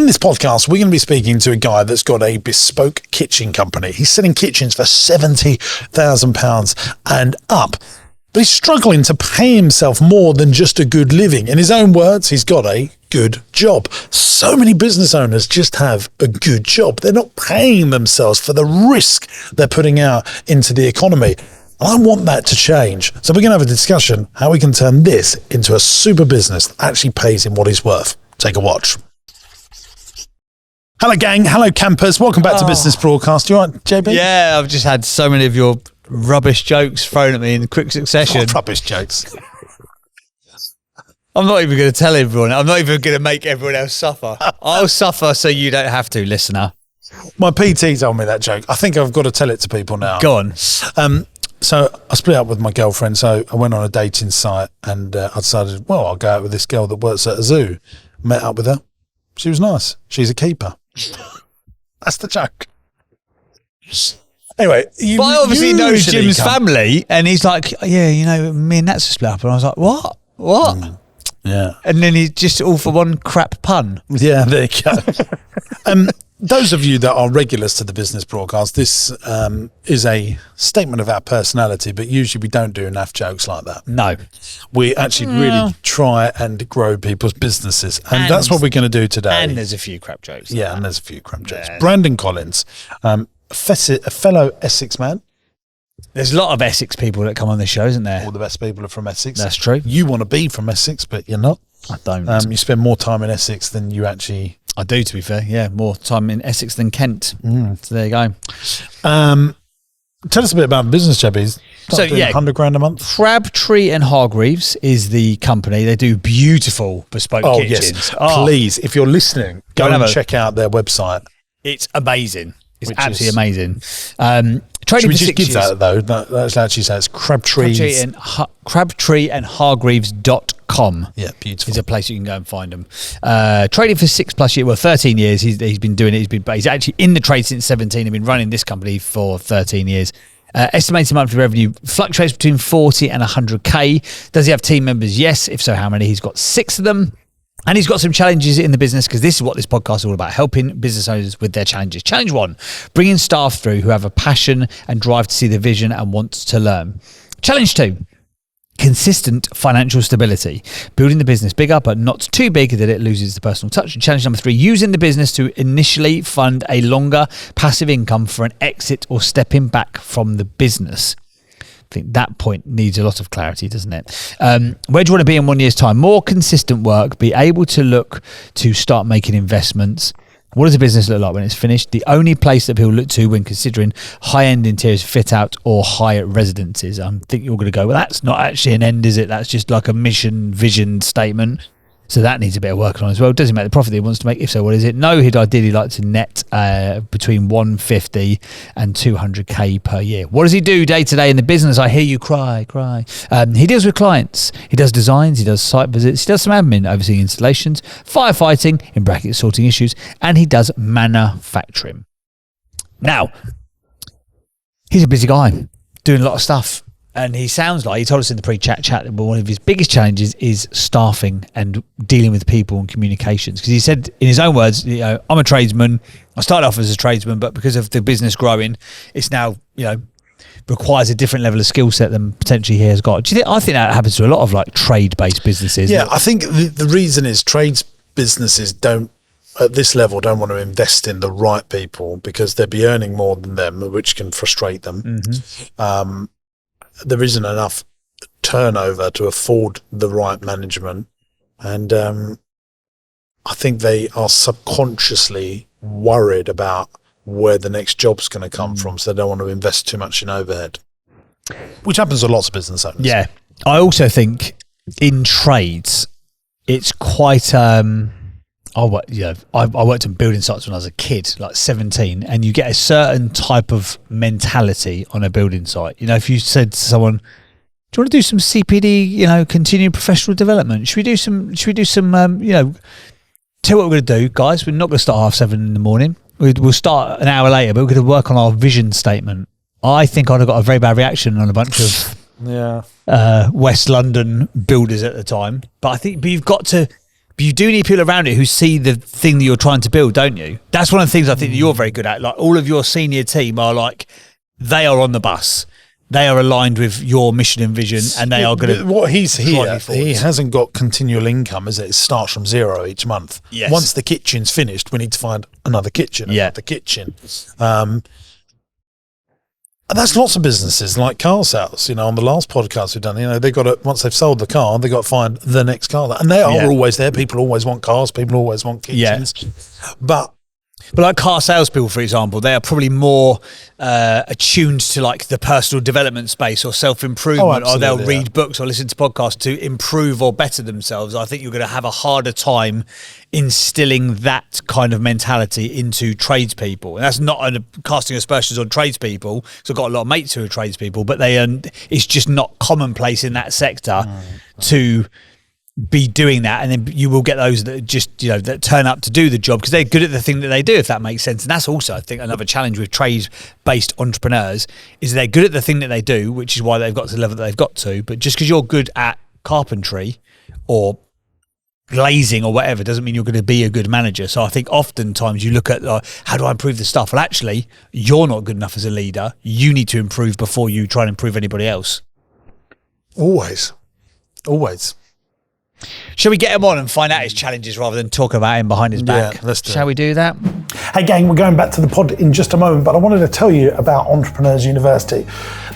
In this podcast, we're going to be speaking to a guy that's got a bespoke kitchen company. He's selling kitchens for £70,000 and up. But he's struggling to pay himself more than just a good living. In his own words, he's got a good job. So many business owners just have a good job. They're not paying themselves for the risk they're putting out into the economy. And I want that to change. So we're going to have a discussion how we can turn this into a super business that actually pays him what he's worth. Take a watch. Hello, gang. Hello, campers. Welcome back to Business Broadcast. You all right, JB? Yeah, I've just had so many of your rubbish jokes thrown at me in quick succession. What rubbish jokes? I'm not even going to tell everyone. I'm not even going to make everyone else suffer. I'll suffer so you don't have to, listener. My PT told me that joke. I think I've got to tell it to people now. Go on. So I split up with my girlfriend. So I went on a dating site and I decided, well, I'll go out with this girl that works at a zoo. Met up with her. She was nice. She's a keeper. That's the joke. Anyway, but I obviously know Jim's family, and he's like, yeah, you know, me and Nat's a split up. And I was like, what? Yeah. And then he's just all for one crap pun. Yeah, there you go. Those of you that are regulars to the Business Broadcast, this is a statement of our personality, but usually we don't do enough jokes like that. No. We actually really try and grow people's businesses. And that's what we're going to do today. And there's a few crap jokes. Yeah, and there's a few crap jokes. Brandon Collins, a fellow Essex man. There's a lot of Essex people that come on this show, isn't there? All the best people are from Essex. That's true. You want to be from Essex, but you're not. I don't. You spend more time in Essex than you actually... I do, to be fair. Yeah, more time in Essex than Kent. So there you go. Tell us a bit about business, Chebbies. So yeah, £100,000 a month. Crabtree and Hargreaves is the company. They do beautiful bespoke kitchens. Yes. Please, if you're listening, go and check out their website. It's amazing. It's absolutely amazing. Should we just give that though? That's actually says Crabtree and Hargreaves.com. Yeah, beautiful. Is a place you can go and find them. Trading for 6+ years, well, 13 years. He's been doing it. He's actually in the trade since 17. He's been running this company for 13 years. Estimated monthly revenue fluctuates between 40 and 100K. Does he have team members? Yes. If so, how many? He's got 6 of them. And he's got some challenges in the business, because this is what this podcast is all about, helping business owners with their challenges. Challenge 1, bringing staff through who have a passion and drive to see the vision and want to learn. Challenge 2, consistent financial stability, building the business bigger but not too big that it loses the personal touch. And challenge number 3, using the business to initially fund a longer passive income for an exit or stepping back from the business. I think that point needs a lot of clarity, doesn't it? Where do you want to be in 1 year's time? More consistent work, be able to look to start making investments. What does a business look like when it's finished? The only place that people look to when considering high-end interiors, fit out or high residences. I think you're going to go, well, that's not actually an end, is it? That's just like a mission, vision statement. So that needs a bit of work on as well. Does he make the profit that he wants to make? If so, what is it? No, he'd ideally like to net between 150 and 200K per year. What does he do day to day in the business? I hear you cry. He deals with clients. He does designs. He does site visits. He does some admin, overseeing installations, firefighting, in brackets, sorting issues, and he does manufacturing. Now, he's a busy guy doing a lot of stuff. And he sounds like, he told us in the pre-chat that one of his biggest challenges is staffing and dealing with people and communications. Because he said, in his own words, you know, I'm a tradesman. I started off as a tradesman, but because of the business growing, it's now, you know, requires a different level of skill set than potentially he has got. Do you think? I think that happens to a lot of like trade-based businesses. Yeah, I think the reason is trades businesses at this level don't want to invest in the right people because they'll be earning more than them, which can frustrate them. Mm-hmm. There isn't enough turnover to afford the right management. And I think they are subconsciously worried about where the next job's going to come from, so they don't want to invest too much in overhead, which happens to lots of business owners. Yeah. I also think in trades, it's quite... I worked on building sites when I was a kid, like 17, and you get a certain type of mentality on a building site. You know, if you said to someone, "Do you want to do some CPD? You know, continued professional development? Should we do some? You know, tell what we're going to do, guys. We're not going to start 7:30 in the morning. We'll start an hour later, but we're going to work on our vision statement." I think I'd have got a very bad reaction on a bunch of West London builders at the time. But you've got to But you do need people around you who see the thing that you're trying to build, don't you? That's one of the things I think that you're very good at. Like all of your senior team are like, they are on the bus. They are aligned with your mission and vision, and they are going to. What he hasn't got continual income, is it? It starts from zero each month. Yes. Once the kitchen's finished, we need to find another kitchen. Another kitchen. And that's lots of businesses like car sales. You know, on the last podcast we've done, you know, they got to, once they've sold the car, they got to find the next car, and they are always there. People always want cars. People always want kitchens. But like car salespeople, for example, they are probably more attuned to like the personal development space or self-improvement, or they'll read books or listen to podcasts to improve or better themselves. I think you're going to have a harder time instilling that kind of mentality into tradespeople. And that's not casting aspersions on tradespeople, because I've got a lot of mates who are tradespeople, but it's just not commonplace in that sector to be doing that. And then you will get those that just, you know, that turn up to do the job because they're good at the thing that they do, if that makes sense. And that's also, I think, another challenge with trade-based entrepreneurs is they're good at the thing that they do, which is why they've got to the level that they've got to. But just because you're good at carpentry or glazing or whatever doesn't mean you're going to be a good manager. So I think oftentimes you look at how do I improve the stuff? Well, actually, you're not good enough as a leader. You need to improve before you try and improve anybody else. Always. Shall we get him on and find out his challenges rather than talk about him behind his back? Yeah, let's do it. Shall we do that? Hey gang, we're going back to the pod in just a moment, but I wanted to tell you about Entrepreneurs University.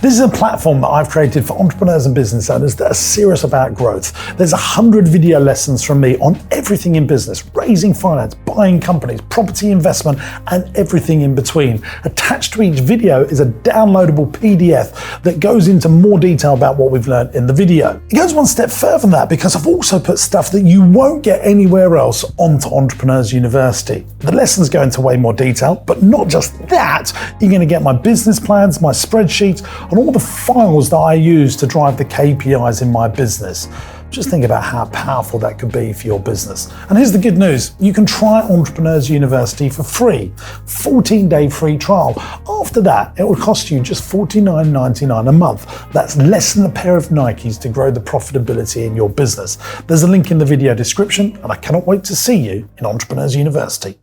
This is a platform that I've created for entrepreneurs and business owners that are serious about growth. There's 100 video lessons from me on everything in business, raising finance, buying companies, property investment, and everything in between. Attached to each video is a downloadable PDF that goes into more detail about what we've learned in the video. It goes one step further than that because I've also put stuff that you won't get anywhere else onto Entrepreneurs University. The lessons go into way more detail, but not just that. You're going to get my business plans, my spreadsheets, and all the files that I use to drive the KPIs in my business. Just think about how powerful that could be for your business. And here's the good news. You can try Entrepreneurs University for free. 14-day free trial. After that, it will cost you just $49.99 a month. That's less than a pair of Nikes to grow the profitability in your business. There's a link in the video description, and I cannot wait to see you in Entrepreneurs University.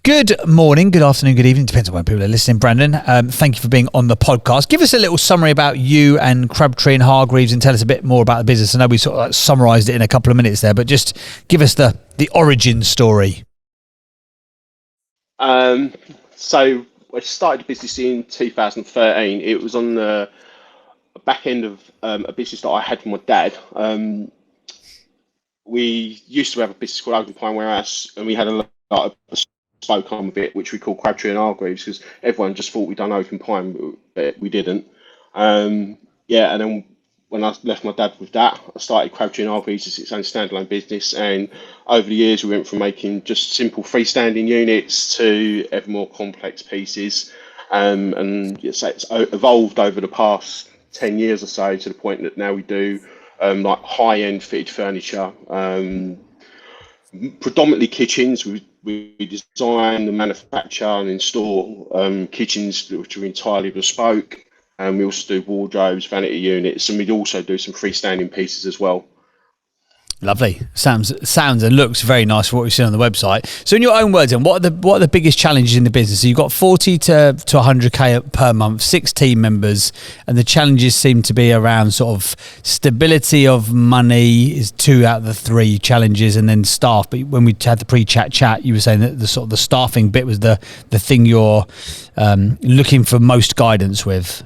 Good morning, good afternoon, good evening. Depends on when people are listening. Brandon, thank you for being on the podcast. Give us a little summary about you and Crabtree and Hargreaves and tell us a bit more about the business. I know we sort of summarised it in a couple of minutes there, but just give us the origin story. So I started the business in 2013. It was on the back end of a business that I had with my dad. We used to have a business called Open Pine Warehouse, and we had a lot of Bespoke on with it, which we call Crabtree and Hargreaves, because everyone just thought we'd done Open Pine, but we didn't. And then when I left my dad with that, I started Crabtree and Hargreaves as its own standalone business. And over the years, we went from making just simple freestanding units to ever more complex pieces. And it's evolved over the past 10 years or so to the point that now we do like high-end fitted furniture, predominantly kitchens. We design and manufacture and install kitchens which are entirely bespoke, and we also do wardrobes, vanity units, and we also do some freestanding pieces as well. Lovely. Sounds and looks very nice for what we've seen on the website. So in your own words, then, what are the biggest challenges in the business? So you've got 40 to 100k per month, 6 team members, and the challenges seem to be around sort of stability of money is 2 out of the 3 challenges, and then staff. But when we had the pre-chat, you were saying that the sort of the staffing bit was the thing you're looking for most guidance with.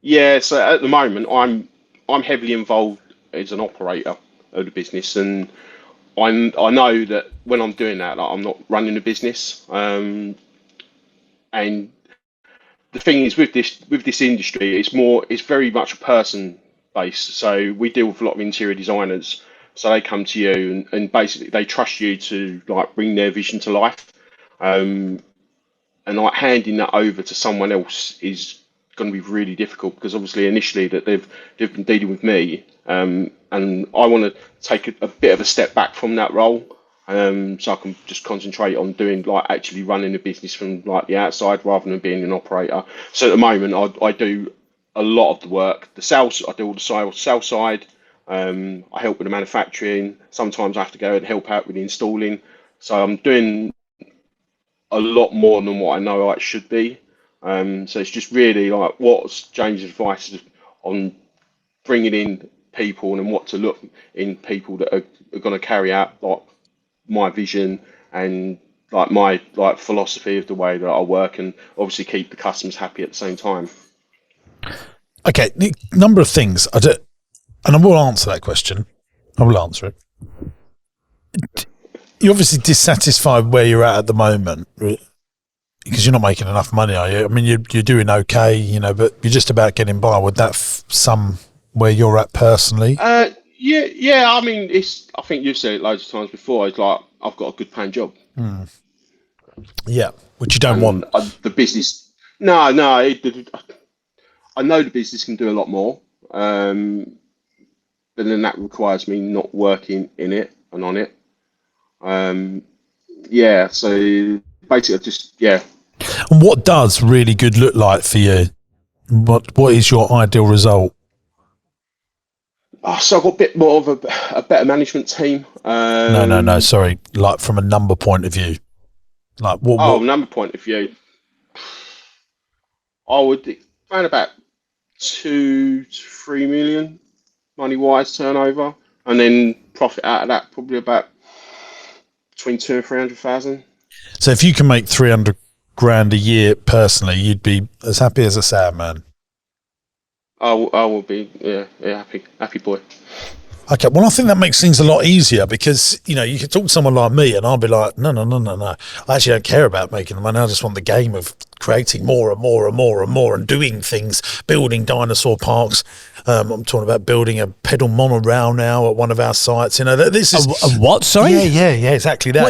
Yeah. So at the moment, I'm heavily involved as an operator of the business, and I know that when I'm doing that, like, I'm not running the business. And the thing is with this industry, it's very much a person based. So we deal with a lot of interior designers. So they come to you and basically they trust you to like bring their vision to life. And like handing that over to someone else is going to be really difficult, because obviously initially that they've been dealing with me, and I want to take a bit of a step back from that role, so I can just concentrate on doing like actually running the business from like the outside rather than being an operator. So at the moment I do a lot of the work, the sales. I do all the sales side. I help with the manufacturing. Sometimes I have to go and help out with the installing. So I'm doing a lot more than what I know I should be. So it's just really like what's James' advice on bringing in people and what to look in people that are going to carry out like my vision and like my like philosophy of the way that I work, and obviously keep the customers happy at the same time. Okay, number of things. And I will answer that question. I will answer it. You're obviously dissatisfied where you're at the moment because you're not making enough money, are you? I mean, you're doing okay, you know, but you're just about getting by. Would that sum where you're at personally? Yeah. I mean, I think you've said it loads of times before. It's like I've got a good paying job. Yeah, which you don't want. The business. No. I know the business can do a lot more, but then that requires me not working in it and on it. Yeah. So basically, And what does really good look like for you? What is your ideal result? So I've got a bit more of a better management team. No. Sorry, like from a number point of view, like what? Number point of view, I would around about 2 to 3 million money wise turnover, and then profit out of that probably about between 200 and 300,000. So if you can make 300 grand a year personally, you'd be as happy as a sad man. I will be, happy boy. Okay, well, I think that makes things a lot easier because, you know, you could talk to someone like me and I'll be like, no. I actually don't care about making the money. I just want the game of creating more and more and more and more and doing things, building dinosaur parks. I'm talking about building a pedal monorail now at one of our sites. You know, this is a what? Sorry? Yeah, exactly that.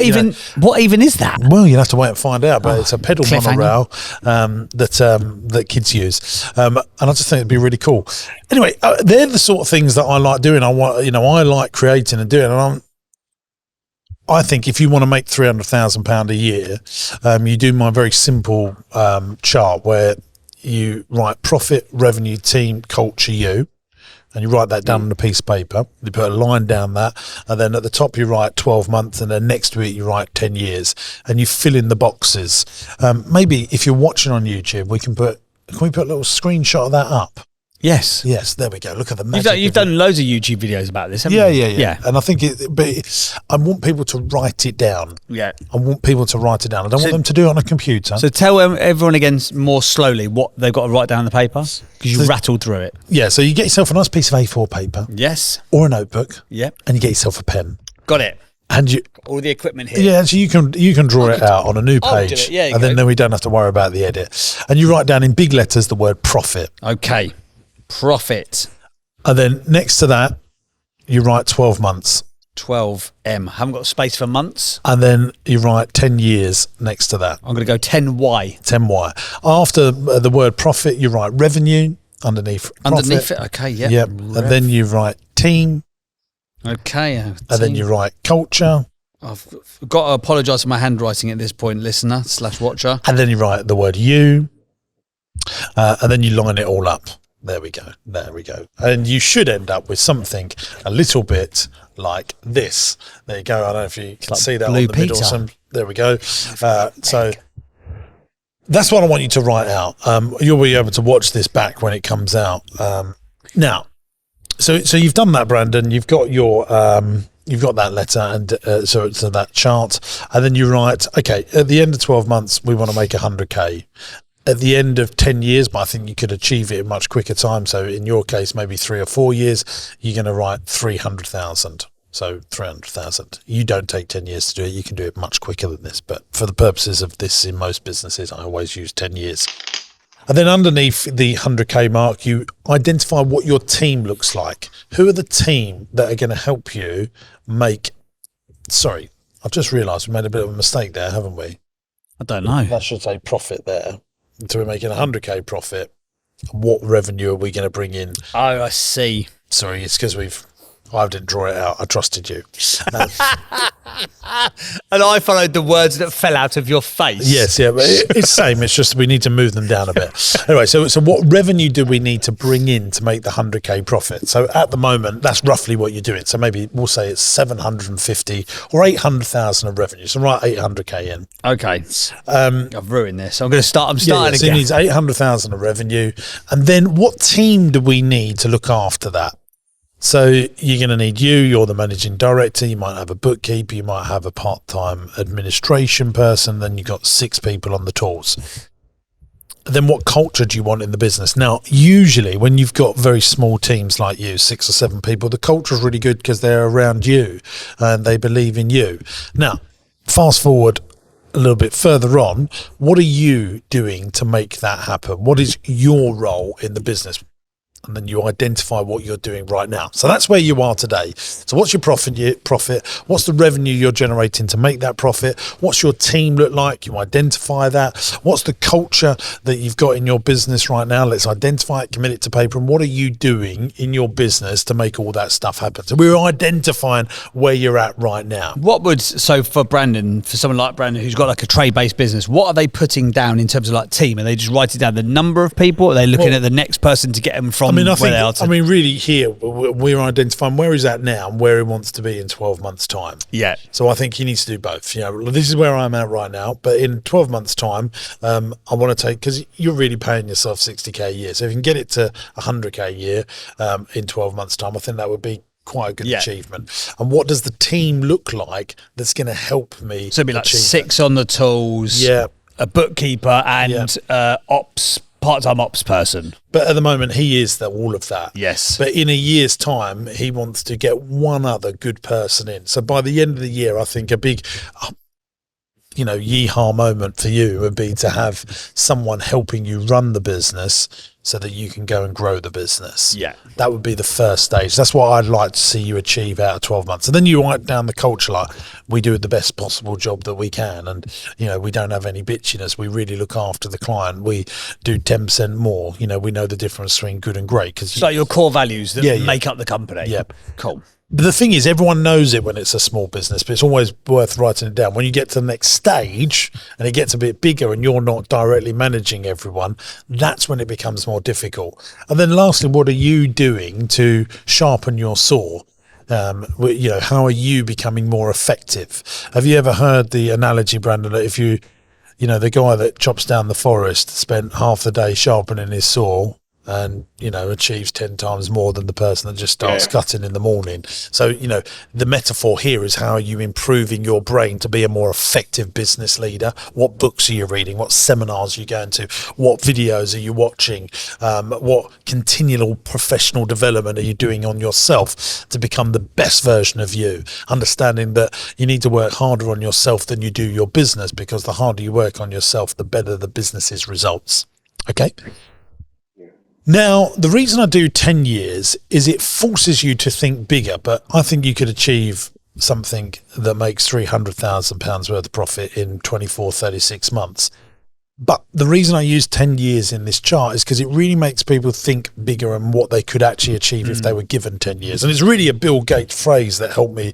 What even is that? Well, you'll have to wait and find out. But it's a pedal monorail that kids use, and I just think it'd be really cool. Anyway, they're the sort of things that I like doing. I like creating and doing, and I think if you want to make £300,000 a year, you do my very simple chart where you write profit, revenue, team, culture, you, and you write that down on a piece of paper. You put a line down that, and then at the top you write 12 months, and then next to it you write 10 years, and you fill in the boxes. Maybe if you're watching on YouTube, can we put a little screenshot of that up? Yes, there we go. Look at the magic. You've done loads of YouTube videos about this, haven't you? Yeah. And I think I want people to write it down. Yeah. I want people to write it down. I don't want them to do it on a computer. So tell everyone again more slowly what they've got to write down on the paper, because you rattled through it. Yeah, so you get yourself a nice piece of A4 paper. Yes. Or a notebook. Yep. And you get yourself a pen. Got it. And all the equipment here. Yeah, so you can draw it out on a new page. And then we don't have to worry about the edit. And you write down in big letters the word profit. Okay. Profit. And then next to that, you write 12 months. 12M. Haven't got space for months. And then you write 10 years next to that. I'm going to go 10Y. 10Y. After the word profit, you write revenue underneath profit. Underneath it, okay, yeah. Yep. And then you write team. Okay. And then you write culture. I've got to apologise for my handwriting at this point, listener / watcher. And then you write the word you. And then you line it all up. There we go. And you should end up with something a little bit like this. There you go. I don't know if you can see that on the middle. There we go. So that's what I want you to write out. You'll be able to watch this back when it comes out. Now, so you've done that, Brandon. You've got your you've got that letter and so that chart, and then you write, okay, at the end of 12 months, we want to make 100K. At the end of 10 years, but I think you could achieve it in much quicker time. So in your case, maybe 3 or 4 years, you're going to write 300,000. So 300,000. You don't take 10 years to do it. You can do it much quicker than this. But for the purposes of this, in most businesses, I always use 10 years. And then underneath the 100K mark, you identify what your team looks like. Who are the team that are going to help you make... Sorry, I've just realised we made a bit of a mistake there, haven't we? I don't know. That should say profit there. So we're making 100K profit. What revenue are we going to bring in? Oh, I see. Sorry, it's because I didn't draw it out. I trusted you. And I followed the words that fell out of your face. Yes, yeah, but it's the same. It's just we need to move them down a bit. Anyway, so what revenue do we need to bring in to make the 100K profit? So at the moment, that's roughly what you're doing. So maybe we'll say it's 750 or 800,000 of revenue. So write 800K in. Okay. I've ruined this. I'm going to start. I'm starting so again. it needs 800,000 of revenue. And then what team do we need to look after that? So you're going to need you're the managing director, you might have a bookkeeper, you might have a part-time administration person, then you've got 6 people on the tools. Then what culture do you want in the business? Now, usually when you've got very small teams like you, 6 or 7 people, the culture is really good because they're around you and they believe in you. Now, fast forward a little bit further on, what are you doing to make that happen? What is your role in the business? And then you identify what you're doing right now. So that's where you are today. So what's your profit? What's the revenue you're generating to make that profit? What's your team look like? You identify that. What's the culture that you've got in your business right now? Let's identify it, commit it to paper. And what are you doing in your business to make all that stuff happen? So we're identifying where you're at right now. So for Brandon, for someone like Brandon who's got like a trade-based business, what are they putting down in terms of like team? Are they just writing down the number of people? Are they looking at the next person to get them from really here we're identifying where he's at now and where he wants to be in 12 months time. Yeah. So I think he needs to do both. This is where I'm at right now, but in 12 months time, I want to because you're really paying yourself 60K a year. So if you can get it to 100K a year in 12 months time, I think that would be quite a good achievement. And what does the team look like that's going to help me? So it'd be like 6 on the tools, a bookkeeper and part-time ops person. But at the moment, he is all of that. Yes. But in a year's time, he wants to get one other good person in. So by the end of the year, I think a big, yeehaw moment for you would be to have someone helping you run the business so that you can go and grow the business. Yeah. That would be the first stage. That's what I'd like to see you achieve out of 12 months. And then you write down the culture, like we do the best possible job that we can. And, we don't have any bitchiness. We really look after the client. We do 10% more. We know the difference between good and great. So your core values that make up the company. Yeah. Cool. But the thing is, everyone knows it when it's a small business, but it's always worth writing it down. When you get to the next stage and it gets a bit bigger and you're not directly managing everyone, that's when it becomes more difficult. And then lastly, what are you doing to sharpen your saw? How are you becoming more effective? Have you ever heard the analogy, Brandon, that if the guy that chops down the forest spent half the day sharpening his saw and achieves 10 times more than the person that just starts cutting in the morning. So the metaphor here is, how are you improving your brain to be a more effective business leader? What books are you reading? What seminars are you going to? What videos are you watching? What continual professional development are you doing on yourself to become the best version of you? Understanding that you need to work harder on yourself than you do your business, because the harder you work on yourself, the better the business's results. Okay. Now, the reason I do 10 years is it forces you to think bigger, but I think you could achieve something that makes £300,000 worth of profit in 24, 36 months. But the reason I use 10 years in this chart is because it really makes people think bigger and what they could actually achieve if they were given 10 years. And it's really a Bill Gates phrase that helped me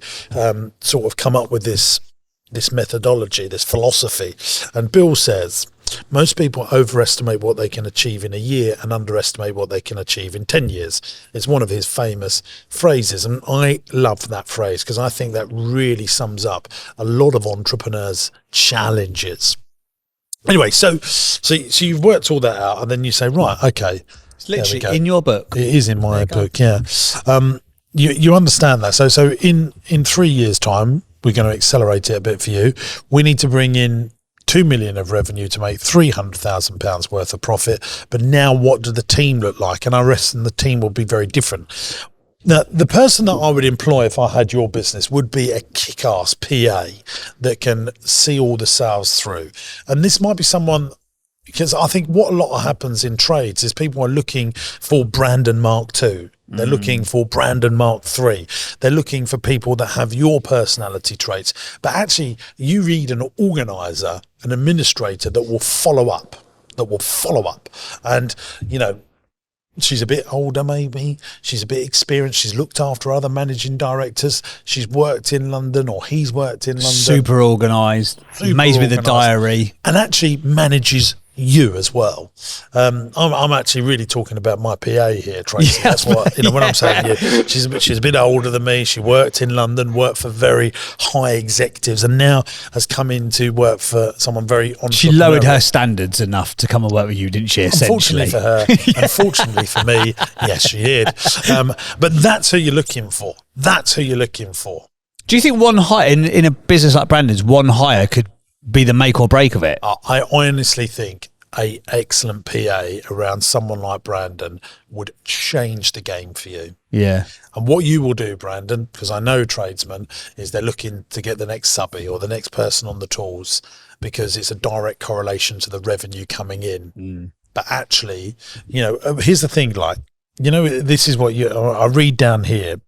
sort of come up with this methodology, this philosophy. And Bill says, most people overestimate what they can achieve in a year and underestimate what they can achieve in 10 years. It's one of his famous phrases. And I love that phrase because I think that really sums up a lot of entrepreneurs' challenges. Anyway, so you've worked all that out, and then you say, right, okay. It's literally in your book. It is in my book, yeah. You understand that. So in 3 years' time, we're going to accelerate it a bit for you. We need to bring in 2 million of revenue to make £300,000 worth of profit. But now what do the team look like? And I reckon the team will be very different. Now, the person that I would employ if I had your business would be a kick-ass PA that can see all the sales through. And this might be someone, because I think what a lot happens in trades is people are looking for Brandon Mark II. They're looking for Brandon Mark III. They're looking for people that have your personality traits. But actually, you need an organizer, an administrator that will follow up. And, She's a bit older, maybe. She's a bit experienced. She's looked after other managing directors. She's worked in London, or he's worked in London. Super organised, amazed with the diary. And actually manages you as well. I'm actually really talking about my PA here, Tracy. Yeah. That's what, when I'm saying you, she's a bit older than me. She worked in London, worked for very high executives, and now has come in to work for someone very entrepreneurial. She lowered her standards enough to come and work with you, didn't she? Essentially, Unfortunately for her, unfortunately for me, yes, she did. But that's who you're looking for. That's who you're looking for. Do you think one hire in a business like Brandon's, one hire could be the make or break of it? I honestly think a excellent PA around someone like Brandon would change the game for you. Yeah. And what you will do, Brandon, because I know tradesmen, is they're looking to get the next subby or the next person on the tools because it's a direct correlation to the revenue coming in. But actually, here's the thing, this is what I read down here.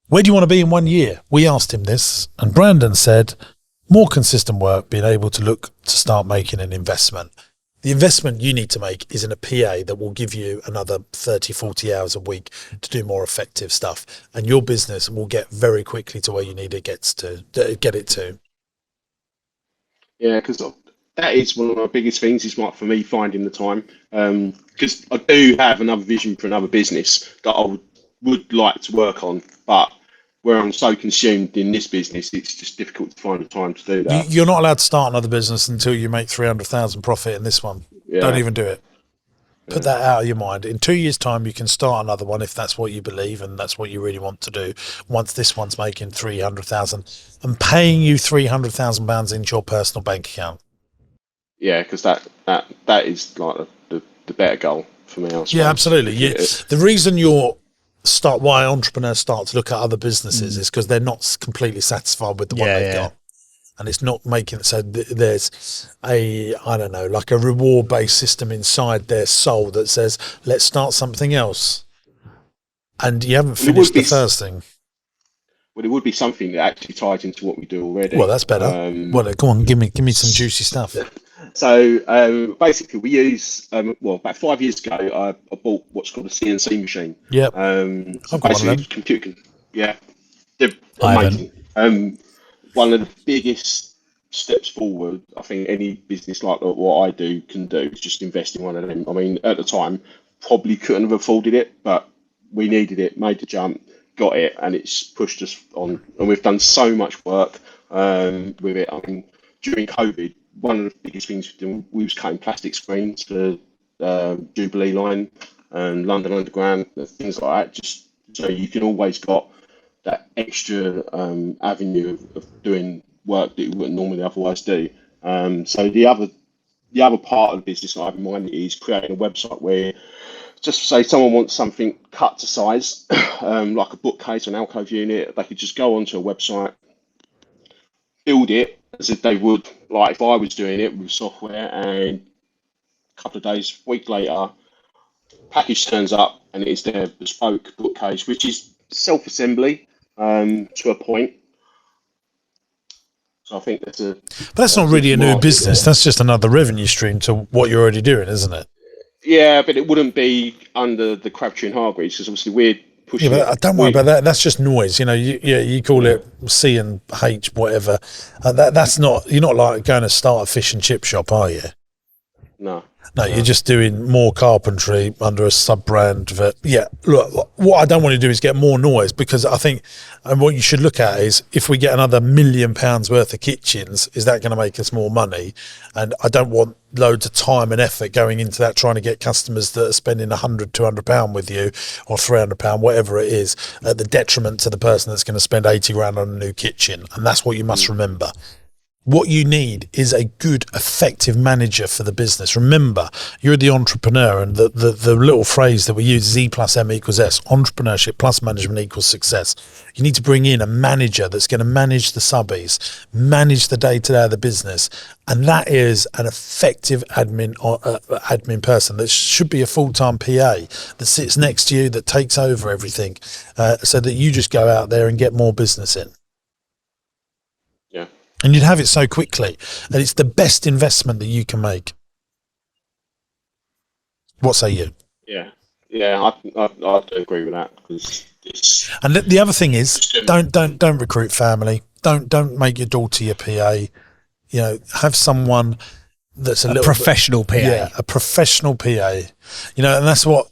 Where do you want to be in 1 year? We asked him this, and Brandon said, more consistent work, being able to look to start making an investment. The investment you need to make is in a PA that will give you another 30, 40 hours a week to do more effective stuff. And your business will get very quickly to where you need it get it to. Yeah, because that is one of my biggest things is for me finding the time. Because I do have another vision for another business that I would like to work on, but where I'm so consumed in this business, it's just difficult to find the time to do that. You're not allowed to start another business until you make 300,000 profit in this one. Yeah. Don't even do it. Put that out of your mind. In 2 years' time, you can start another one if that's what you believe and that's what you really want to do. Once this one's making 300,000 and paying you £300,000 into your personal bank account. Yeah, because that is like the better goal for me. Yeah, absolutely. The reason why entrepreneurs start to look at other businesses is because they're not completely satisfied with the one they've got. And it's not making it so there's a reward-based system inside their soul that says, let's start something else. And you haven't finished the first thing. Well, it would be something that actually ties into what we do already. Well, that's better. Go on, give me some juicy stuff. So basically, we use about 5 years ago, I bought what's called a CNC machine. Yeah. So basically, computer. Yeah, they're amazing. One of the biggest steps forward, I think, any business like what I do can do is just invest in one of them. I mean, at the time, probably couldn't have afforded it, but we needed it, made the jump, got it, and it's pushed us on. And we've done so much work with it. I mean, during COVID, one of the biggest things we was cutting plastic screens for Jubilee Line and London Underground, things like that, just so you can always got that extra avenue of doing work that you wouldn't normally otherwise do. So the other part of the business I have in mind is creating a website where, just say someone wants something cut to size, like a bookcase or an alcove unit, they could just go onto a website, build it as if they would, like if I was doing it with software, and a couple of days, week later, package turns up and it's their bespoke bookcase, which is self-assembly to a point. So I think but that's not really a new business. That's just another revenue stream to what you're already doing, isn't it? Yeah, but it wouldn't be under the Crabtree and Hargreaves because obviously we're pushing. Yeah, but don't worry about that. That's just noise. You call it C and H, whatever. That's not. You're not like going to start a fish and chip shop, are you? No. No, you're just doing more carpentry under a sub-brand. Look, what I don't want to do is get more noise, because I think, and what you should look at is, if we get another £1 million worth of kitchens, is that going to make us more money? And I don't want loads of time and effort going into that, trying to get customers that are spending £100, £200 with you, or £300, whatever it is, at the detriment to the person that's going to spend 80 grand on a new kitchen. And that's what you must remember. What you need is a good, effective manager for the business. Remember, you're the entrepreneur, and the little phrase that we use is E plus M equals S. Entrepreneurship plus management equals success. You need to bring in a manager that's going to manage the subbies, manage the day-to-day of the business, and that is an effective admin person that should be a full-time PA that sits next to you, that takes over everything, so that you just go out there and get more business in. And you'd have it so quickly that it's the best investment that you can make. What say you? Yeah, Yeah, I do agree with that because it's. And the other thing is, don't recruit family. Don't make your daughter your PA. You know, have someone that's a little professional PA. Yeah, a professional PA. You know, and that's what.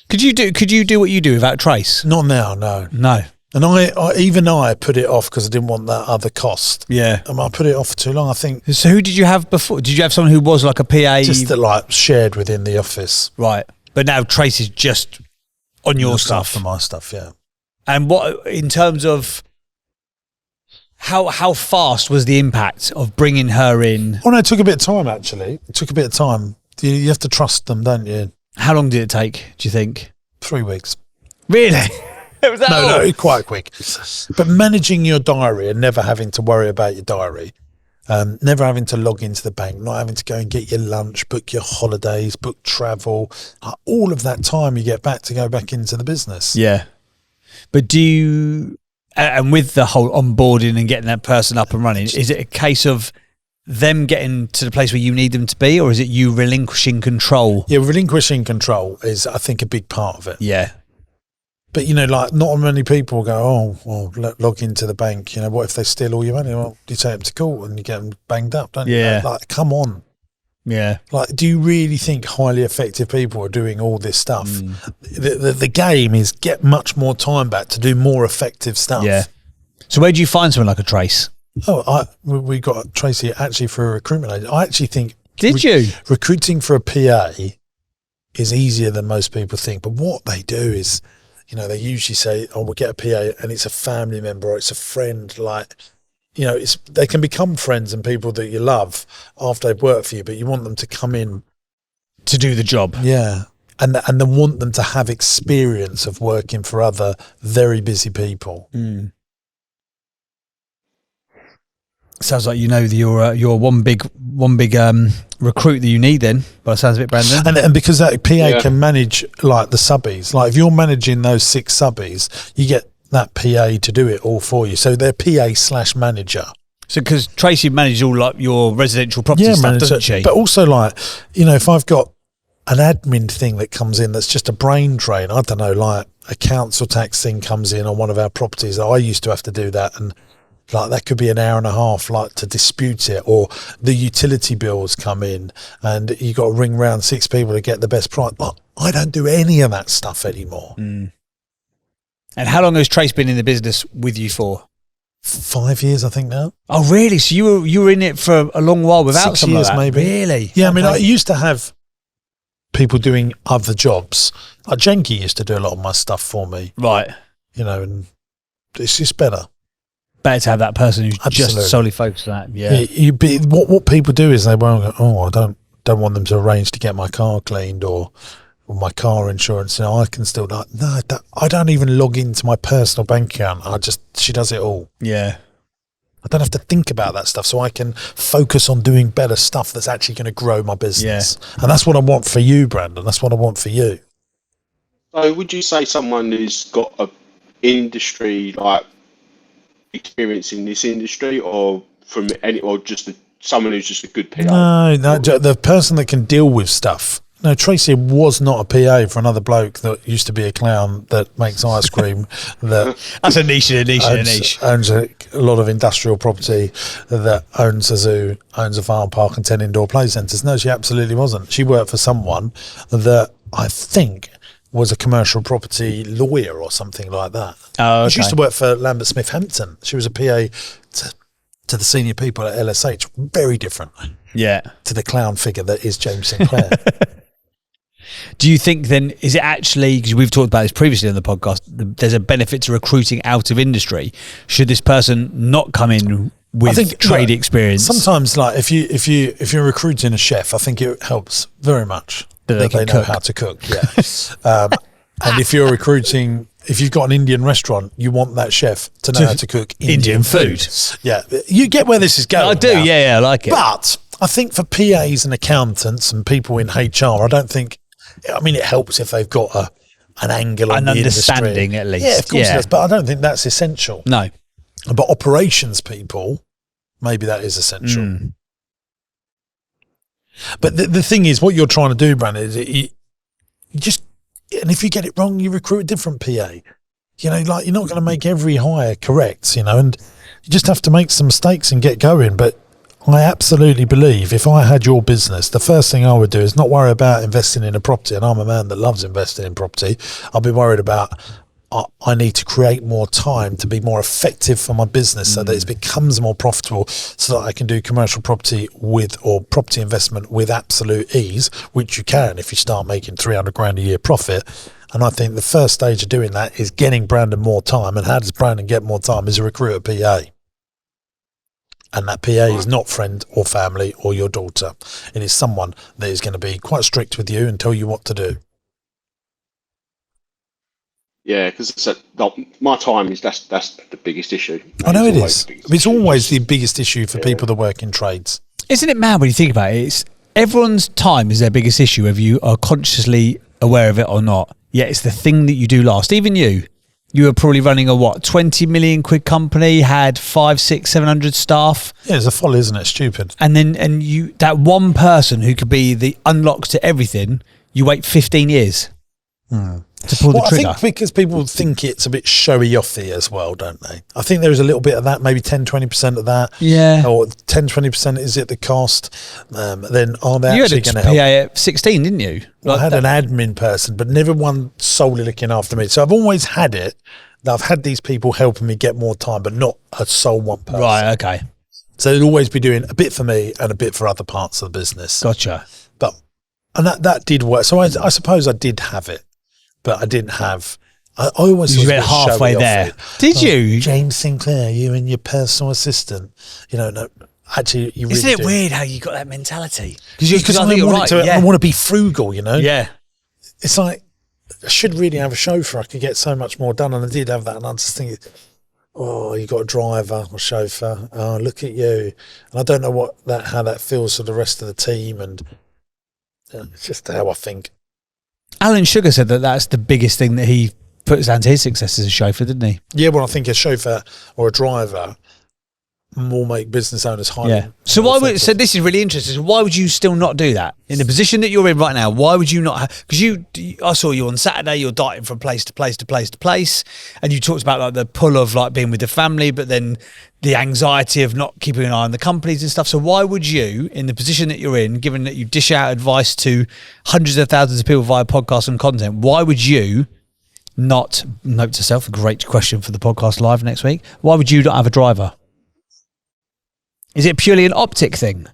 Could you do what you do without Trace? Not now, no. No. And I put it off because I didn't want that other cost. Yeah. I put it off for too long. I think. So who did you have before? Did you have someone who was like a PA? Just that, like, shared within the office. Right. But now Trace is just on your stuff. For my stuff, yeah. And what, in terms of how fast was the impact of bringing her in? Oh no, it took a bit of time actually. It took a bit of time. You have to trust them, don't you? How long did it take, do you think? 3 weeks. Really? It was that long? No, quite quick. But managing your diary and never having to worry about your diary, never having to log into the bank, not having to go and get your lunch, book your holidays, book travel, all of that time you get back to go back into the business. Yeah. But do you, and with the whole onboarding and getting that person up and running, is it a case of them getting to the place where you need them to be, or is it you relinquishing control? Yeah, relinquishing control is, I think, a big part of it. Yeah. But, you know, like, not many people go, oh, well, log into the bank. You know, what if they steal all your money? Well, you take them to court and you get them banged up, don't you? Like, come on. Yeah. Like, do you really think highly effective people are doing all this stuff? The game is get much more time back to do more effective stuff. Yeah. So where do you find someone like a Trace? Oh, we got Tracy actually for a recruitment agent. I actually think. Did you? Recruiting for a PA is easier than most people think. But what they do is, you know, they usually say, oh, we'll get a PA and it's a family member or it's a friend. Like, you know, they can become friends and people that you love after they've worked for you, but you want them to come in to do the job. Yeah. And then want them to have experience of working for other very busy people. Mm. Sounds like, you know, you're one big recruit that you need then, by the sounds of it, Brandon. And because that PA can manage, like, the subbies. Like, if you're managing those 6 subbies, you get that PA to do it all for you. So they're PA/manager. So because Tracy manages all, like, your residential property stuff, doesn't she? But also, like, you know, if I've got an admin thing that comes in that's just a brain drain, I don't know, like a council tax thing comes in on one of our properties. I used to have to do that, and like that could be an hour and a half, like, to dispute it, or the utility bills come in and you got to ring round 6 people to get the best price. But I don't do any of that stuff anymore. Mm. And how long has Trace been in the business with you for? 5 years, I think now. Oh, really? So you were in it for a long while without 6 years, like that? maybe. Really? Yeah, I mean, I used to have people doing other jobs. Like Jenky used to do a lot of my stuff for me. Right. You know, and it's just better. Better to have that person who's just solely focused on that. Yeah. What people do is they won't go, oh, I don't want them to arrange to get my car cleaned or my car insurance. You know, I can still not. No, I don't even log into my personal bank account. She does it all. Yeah. I don't have to think about that stuff, so I can focus on doing better stuff that's actually going to grow my business. Yeah. And that's what I want for you, Brandon. That's what I want for you. So would you say someone who's got a industry, like, experience in this industry, or from any, or just someone who's just a good PA? No, the person that can deal with stuff. No, Tracy was not a PA for another bloke that used to be a clown that makes ice cream. That's a niche. Owns a lot of industrial property, that owns a zoo, owns a farm park and 10 indoor play centres. No, she absolutely wasn't. She worked for someone that I think was a commercial property lawyer or something like that. Oh, okay. She used to work for Lambert Smith Hampton. She was a PA to the senior people at LSH. Very different. Yeah. To the clown figure that is James Sinclair. Do you think then, is it actually, because we've talked about this previously on the podcast, there's a benefit to recruiting out of industry? Should this person not come in with trade experience? Sometimes, like, if you're recruiting a chef, I think it helps very much that they know how to cook. Yeah. And if you're recruiting, if you've got an Indian restaurant, you want that chef to know how to cook Indian food. Yeah, you get where this is going. I do. Now. Yeah, I like it. But I think for PAs and accountants and people in HR, I don't think. I mean, it helps if they've got an angle on the understanding industry. At least. Yeah, of course it does. But I don't think that's essential. No. But operations people, maybe that is essential. Mm. But the thing is, what you're trying to do, Brandon, is you just And if you get it wrong, you recruit a different PA. You know, like, you're not going to make every hire correct, you know, and you just have to make some mistakes and get going. But I absolutely believe if I had your business, the first thing I would do is not worry about investing in a property. And I'm a man that loves investing in property. I'll be worried about, I need to create more time to be more effective for my business so that it becomes more profitable, so that I can do commercial property or property investment with absolute ease, which you can if you start making 300 grand a year profit. And I think the first stage of doing that is getting Brandon more time. And how does Brandon get more time? Is a recruit a PA. And that PA is not friend or family or your daughter. It is someone that is going to be quite strict with you and tell you what to do. Yeah, because my time is that's the biggest issue. I know it is. It's always the biggest issue for people that work in trades. Isn't it mad when you think about it? It's everyone's time is their biggest issue, whether you are consciously aware of it or not. Yet it's the thing that you do last. Even you were probably running a 20 million quid company, had 500, 600, 700 staff. Yeah, it's a folly, isn't it? Stupid. And you, that one person who could be the unlock to everything, you wait 15 years to pull the trigger. I think because people think it's a bit showy offy as well, don't they? I think there is a little bit of that, maybe 10-20% of that. Yeah. Or 10-20% is it the cost? Then are they you actually going to help? You had a PA at 16, didn't you? I had an admin person, but never one solely looking after me. So I've always had it. I've had these people helping me get more time, but not a sole one person. Right, okay. So they'd always be doing a bit for me and a bit for other parts of the business. Gotcha. And that did work. So I suppose I did have it, but I didn't have. I always you went halfway there. Did you, James Sinclair? You and your personal assistant. You know, no. Actually, you really Isn't it do. weird how you got that mentality? Because I want to be frugal. You know. Yeah. It's like I should really have a chauffeur. I could get so much more done, and I did have that. And I just think, oh, you got a driver or chauffeur. Oh, look at you. And I don't know how that feels for the rest of the team, and it's just how I think. Alan Sugar said that that's the biggest thing that he puts down to his success as a chauffeur, didn't he? Yeah, well, I think a chauffeur or a driver will make business owners highly. Yeah. So so this is really interesting. So why would you still not do that in the position that you're in right now? Why would you not? Because I saw you on Saturday. You're darting from place to place to place to place, and you talked about like the pull of like being with the family, but then the anxiety of not keeping an eye on the companies and stuff. So why would you, in the position that you're in, given that you dish out advice to hundreds of thousands of people via podcasts and content, why would you not, note to self, a great question for the podcast live next week, why would you not have a driver? Is it purely an optic thing?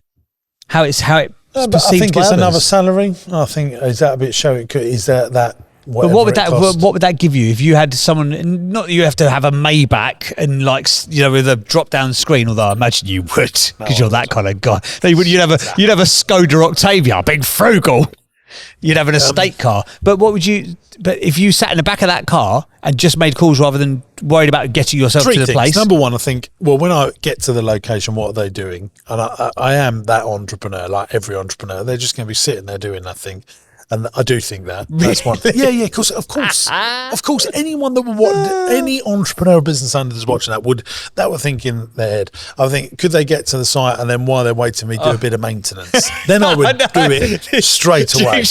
How it's perceived I think by it's others? another salary. I think, is that a bit showy? Is that But what would that give you if you had someone? Not that you have to have a Maybach and with a drop down screen. Although I imagine you would, because you're that kind of guy. You'd have a Skoda Octavia, big frugal. You'd have an estate car. But what would you? But if you sat in the back of that car and just made calls rather than worried about getting yourself to the place. Number one, I think. Well, when I get to the location, what are they doing? And I am that entrepreneur, like every entrepreneur. They're just going to be sitting there doing nothing. And I do think that. That's one. Yeah, of course. Anyone that would watch, any entrepreneur business owner that's watching that would think in their head. I think, could they get to the site and then while they're waiting me do a bit of maintenance? Then I would do it straight away.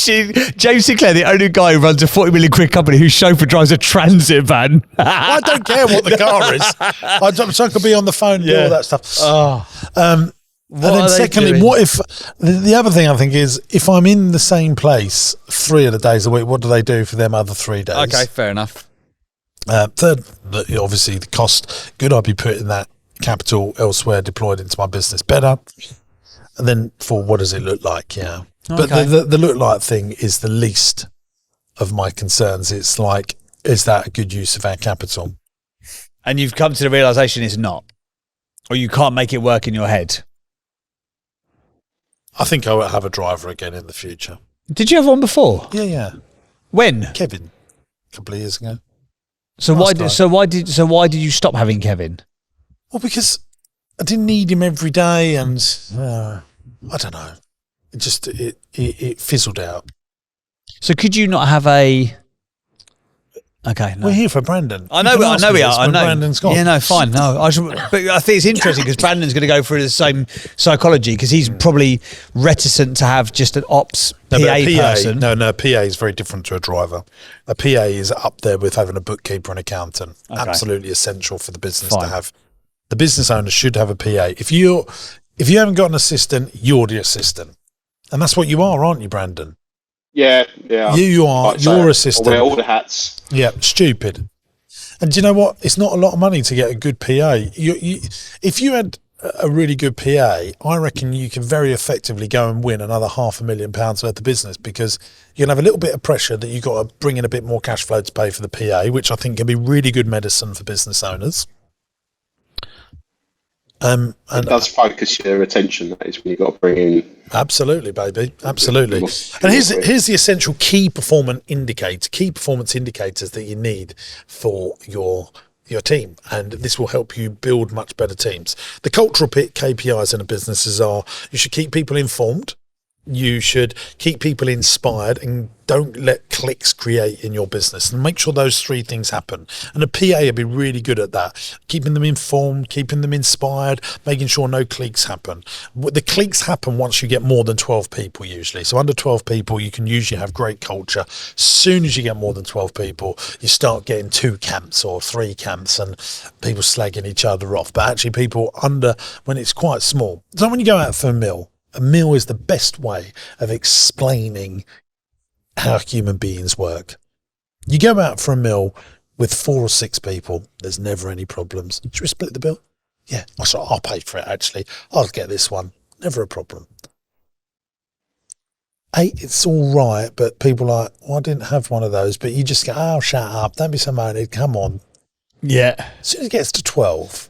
James Sinclair, the only guy who runs a 40 million quid company whose chauffeur drives a transit van. I don't care what the car is. I could be on the phone and do all that stuff. And then secondly, what if the other thing I think is if I'm in the same place 3 of the days a week, what do they do for them other 3 days? Okay, fair enough. Third, obviously the cost. Could I be putting that capital elsewhere, deployed into my business better? And then for what does it look like? Yeah, but the look like thing is the least of my concerns. It's like, is that a good use of our capital? And you've come to the realization it's not, or you can't make it work in your head. I think I will have a driver again in the future. Did you have one before? Yeah. When? Kevin, a couple of years ago. So why did you stop having Kevin? Well, because I didn't need him every day, and I don't know. It just it fizzled out. So could you not have a Okay, no. We're here for Brandon. I know we are. I know. Brandon's gone. Yeah, no, fine. No, but I think it's interesting because Brandon's going to go through the same psychology because he's probably reticent to have just an ops PA person. No, PA is very different to a driver. A PA is up there with having a bookkeeper and accountant. Okay. Absolutely essential for the business to have. The business owner should have a PA. If you haven't got an assistant, you're the assistant, and that's what you are, aren't you, Brandon? Yeah. You are your assistant. I wear all the hats. Yeah, stupid. And do you know what? It's not a lot of money to get a good PA. If you had a really good PA, I reckon you can very effectively go and win another £500,000 worth of business, because you'll have a little bit of pressure that you've got to bring in a bit more cash flow to pay for the PA, which I think can be really good medicine for business owners. And it does focus your attention. That is when you've got to bring in. Absolutely, baby. Absolutely. And here's the essential key performance indicators that you need for your team, and this will help you build much better teams. The cultural KPIs in a businesses are: you should keep people informed, you should keep people inspired, and don't let cliques create in your business, and make sure those three things happen. And a PA will be really good at that, keeping them informed, keeping them inspired, making sure no cliques happen. The cliques happen once you get more than 12 people usually. So under 12 people, you can usually have great culture. As soon as you get more than 12 people, you start getting 2 camps or 3 camps and people slagging each other off. But actually people when it's quite small. So when you go out for a meal is the best way of explaining how human beings work. You go out for a meal with 4 or 6 people, there's never any problems. Should we split the bill? Yeah, I'll pay for it actually. I'll get this one. Never a problem. 8, it's all right, but people are like, I didn't have one of those. But you just go, oh, shut up. Don't be so moaning. Come on. Yeah. As soon as it gets to 12,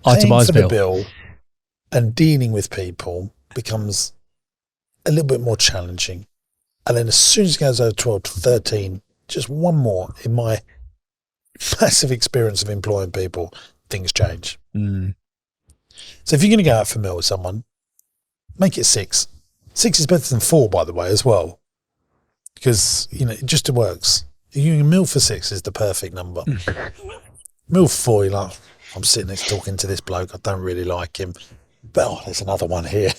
itemised the bill and dealing with people becomes a little bit more challenging. And then as soon as it goes over 12 to 13, just one more, in my massive experience of employing people, things change. So if you're going to go out for a meal with someone, make it 6. 6 is better than 4, by the way, as well, because it just works. A meal for 6 is the perfect number. Meal for 4, you're like, I'm sitting next talking to this bloke, I don't really like him, but there's another one here.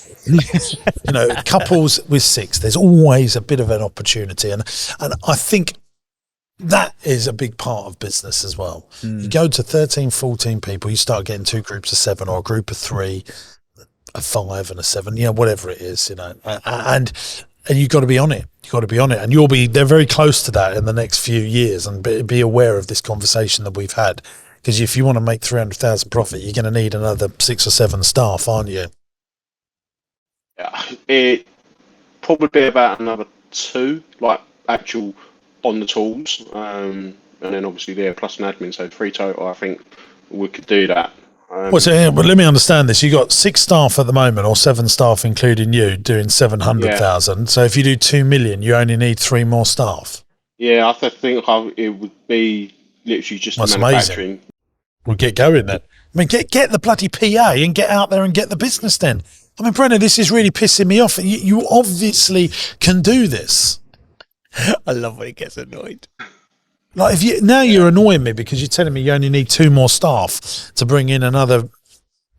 Couples with 6, there's always a bit of an opportunity, and I think that is a big part of business as well. You go to 13, 14 people, you start getting 2 groups of 7 or a group of 3, a 5 and a 7, whatever it is, and you've got to be on it. You've got to be on it, and they're very close to that in the next few years, and be aware of this conversation that we've had. Because if you want to make 300,000 profit, you're going to need another 6 or 7 staff, aren't you? Yeah, it probably be about another 2, like actual on the tools, and then obviously there plus an admin, so 3 total. I think we could do that. But let me understand this. You got 6 staff at the moment, or 7 staff including you, doing 700,000. Yeah. So if you do 2 million, you only need 3 more staff. Yeah, I think it would be literally just manufacturing. Amazing. We'll get going then. I mean, get the bloody PA and get out there and get the business then. I mean, Brennan, this is really pissing me off. You obviously can do this. I love when he gets annoyed. Like you're annoying me because you're telling me you only need 2 more staff to bring in another,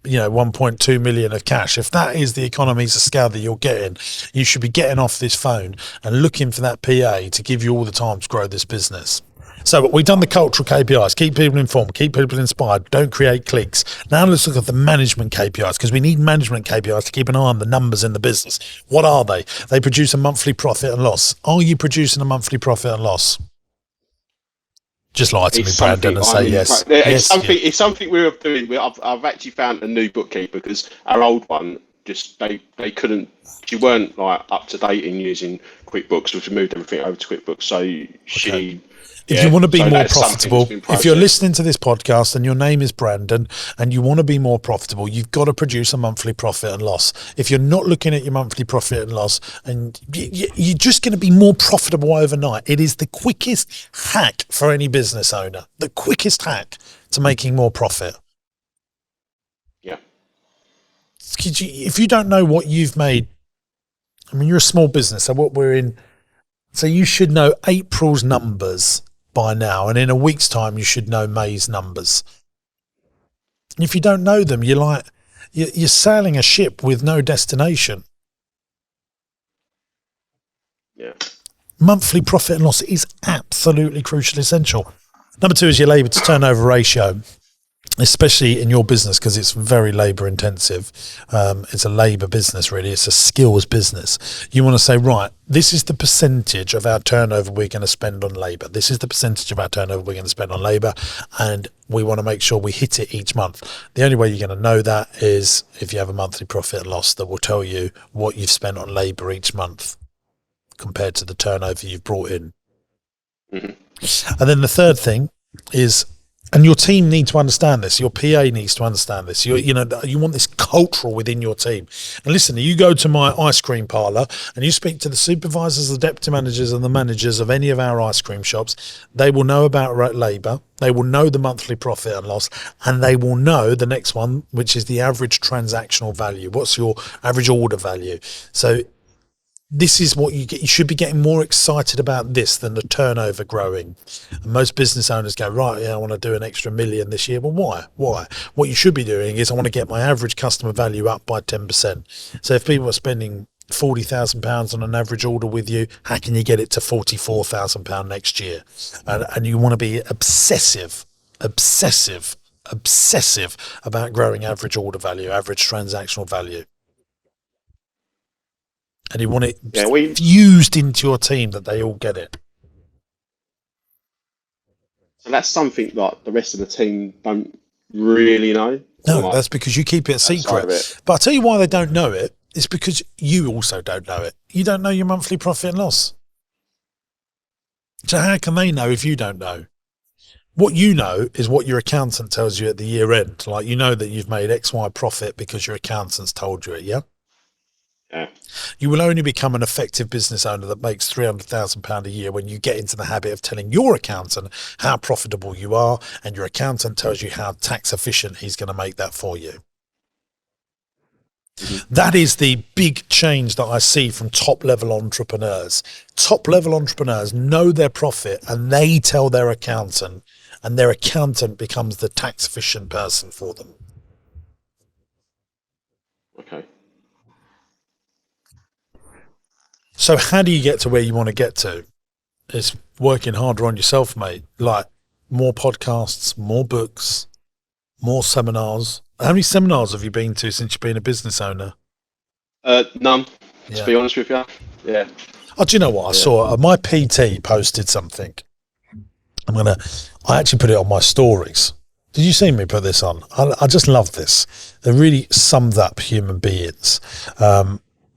1.2 million of cash. If that is the economies of scale that you're getting, you should be getting off this phone and looking for that PA to give you all the time to grow this business. So we've done the cultural KPIs, keep people informed, keep people inspired, don't create cliques. Now let's look at the management KPIs, because we need management KPIs to keep an eye on the numbers in the business. What are they? They produce a monthly profit and loss. Are you producing a monthly profit and loss? Just lie to me, Brandon, and say yes. It's something we're doing. I've actually found a new bookkeeper, because our old one, just they couldn't, she weren't like up to date in using QuickBooks, which moved everything over to QuickBooks. So she... If you want to be more profitable, if you're listening to this podcast and your name is Brandon and you want to be more profitable, you've got to produce a monthly profit and loss. If you're not looking at your monthly profit and loss, and you're just going to be more profitable overnight, it is the quickest hack for any business owner, the quickest hack to making more profit. Yeah. If you don't know what you've made, I mean, you're a small business, so what we're in, so you should know April's numbers by now, and in a week's time you should know May's numbers. And if you don't know them, you're sailing a ship with no destination. Yeah. Monthly profit and loss is absolutely crucial, essential. Number 2 is your labour to turnover ratio, especially in your business, because it's very labour intensive. It's a labour business, really. It's a skills business. You want to say, right, this is the percentage of our turnover we're going to spend on labour. This is the percentage of our turnover we're going to spend on labour, and we want to make sure we hit it each month. The only way you're going to know that is if you have a monthly profit and loss that will tell you what you've spent on labour each month compared to the turnover you've brought in. Mm-hmm. And then the third thing is, and your team need to understand this, your PA needs to understand this, you want this cultural within your team. And listen, you go to my ice cream parlour and you speak to the supervisors, the deputy managers and the managers of any of our ice cream shops, they will know about labour, they will know the monthly profit and loss, and they will know the next one, which is the average transactional value. What's your average order value? So this is what you get. You should be getting more excited about this than the turnover growing. And most business owners go, right, yeah, I want to do an extra $1 million this year. Well, why? What you should be doing is I want to get my average customer value up by 10%. So if people are spending £40,000 on an average order with you, how can you get it to £44,000 next year? And you want to be obsessive about growing average order value, average transactional value. And you want it fused into your team that they all get it. So that's something that the rest of the team don't really know. No, that's because you keep it a secret. But I'll tell you why they don't know it. It's because you also don't know it. You don't know your monthly profit and loss. So how can they know if you don't know? What you know is what your accountant tells you at the year end. Like, you know that you've made XY profit because your accountant's told you it, yeah? Yeah. You will only become an effective business owner that makes £300,000 a year when you get into the habit of telling your accountant how profitable you are, and your accountant tells you how tax efficient he's going to make that for you. Mm-hmm. That is the big change that I see from top-level entrepreneurs. Top-level entrepreneurs know their profit and they tell their accountant, and their accountant becomes the tax-efficient person for them. Okay. So how do you get to where you want to get to? It's working harder on yourself, mate. Like more podcasts, more books, more seminars. How many seminars have you been to since you've been a business owner? None, to be honest with you. Yeah. Oh, do you know what? I saw my PT posted something. I actually put it on my stories. Did you see me put this on? I just love this. It really sums up human beings.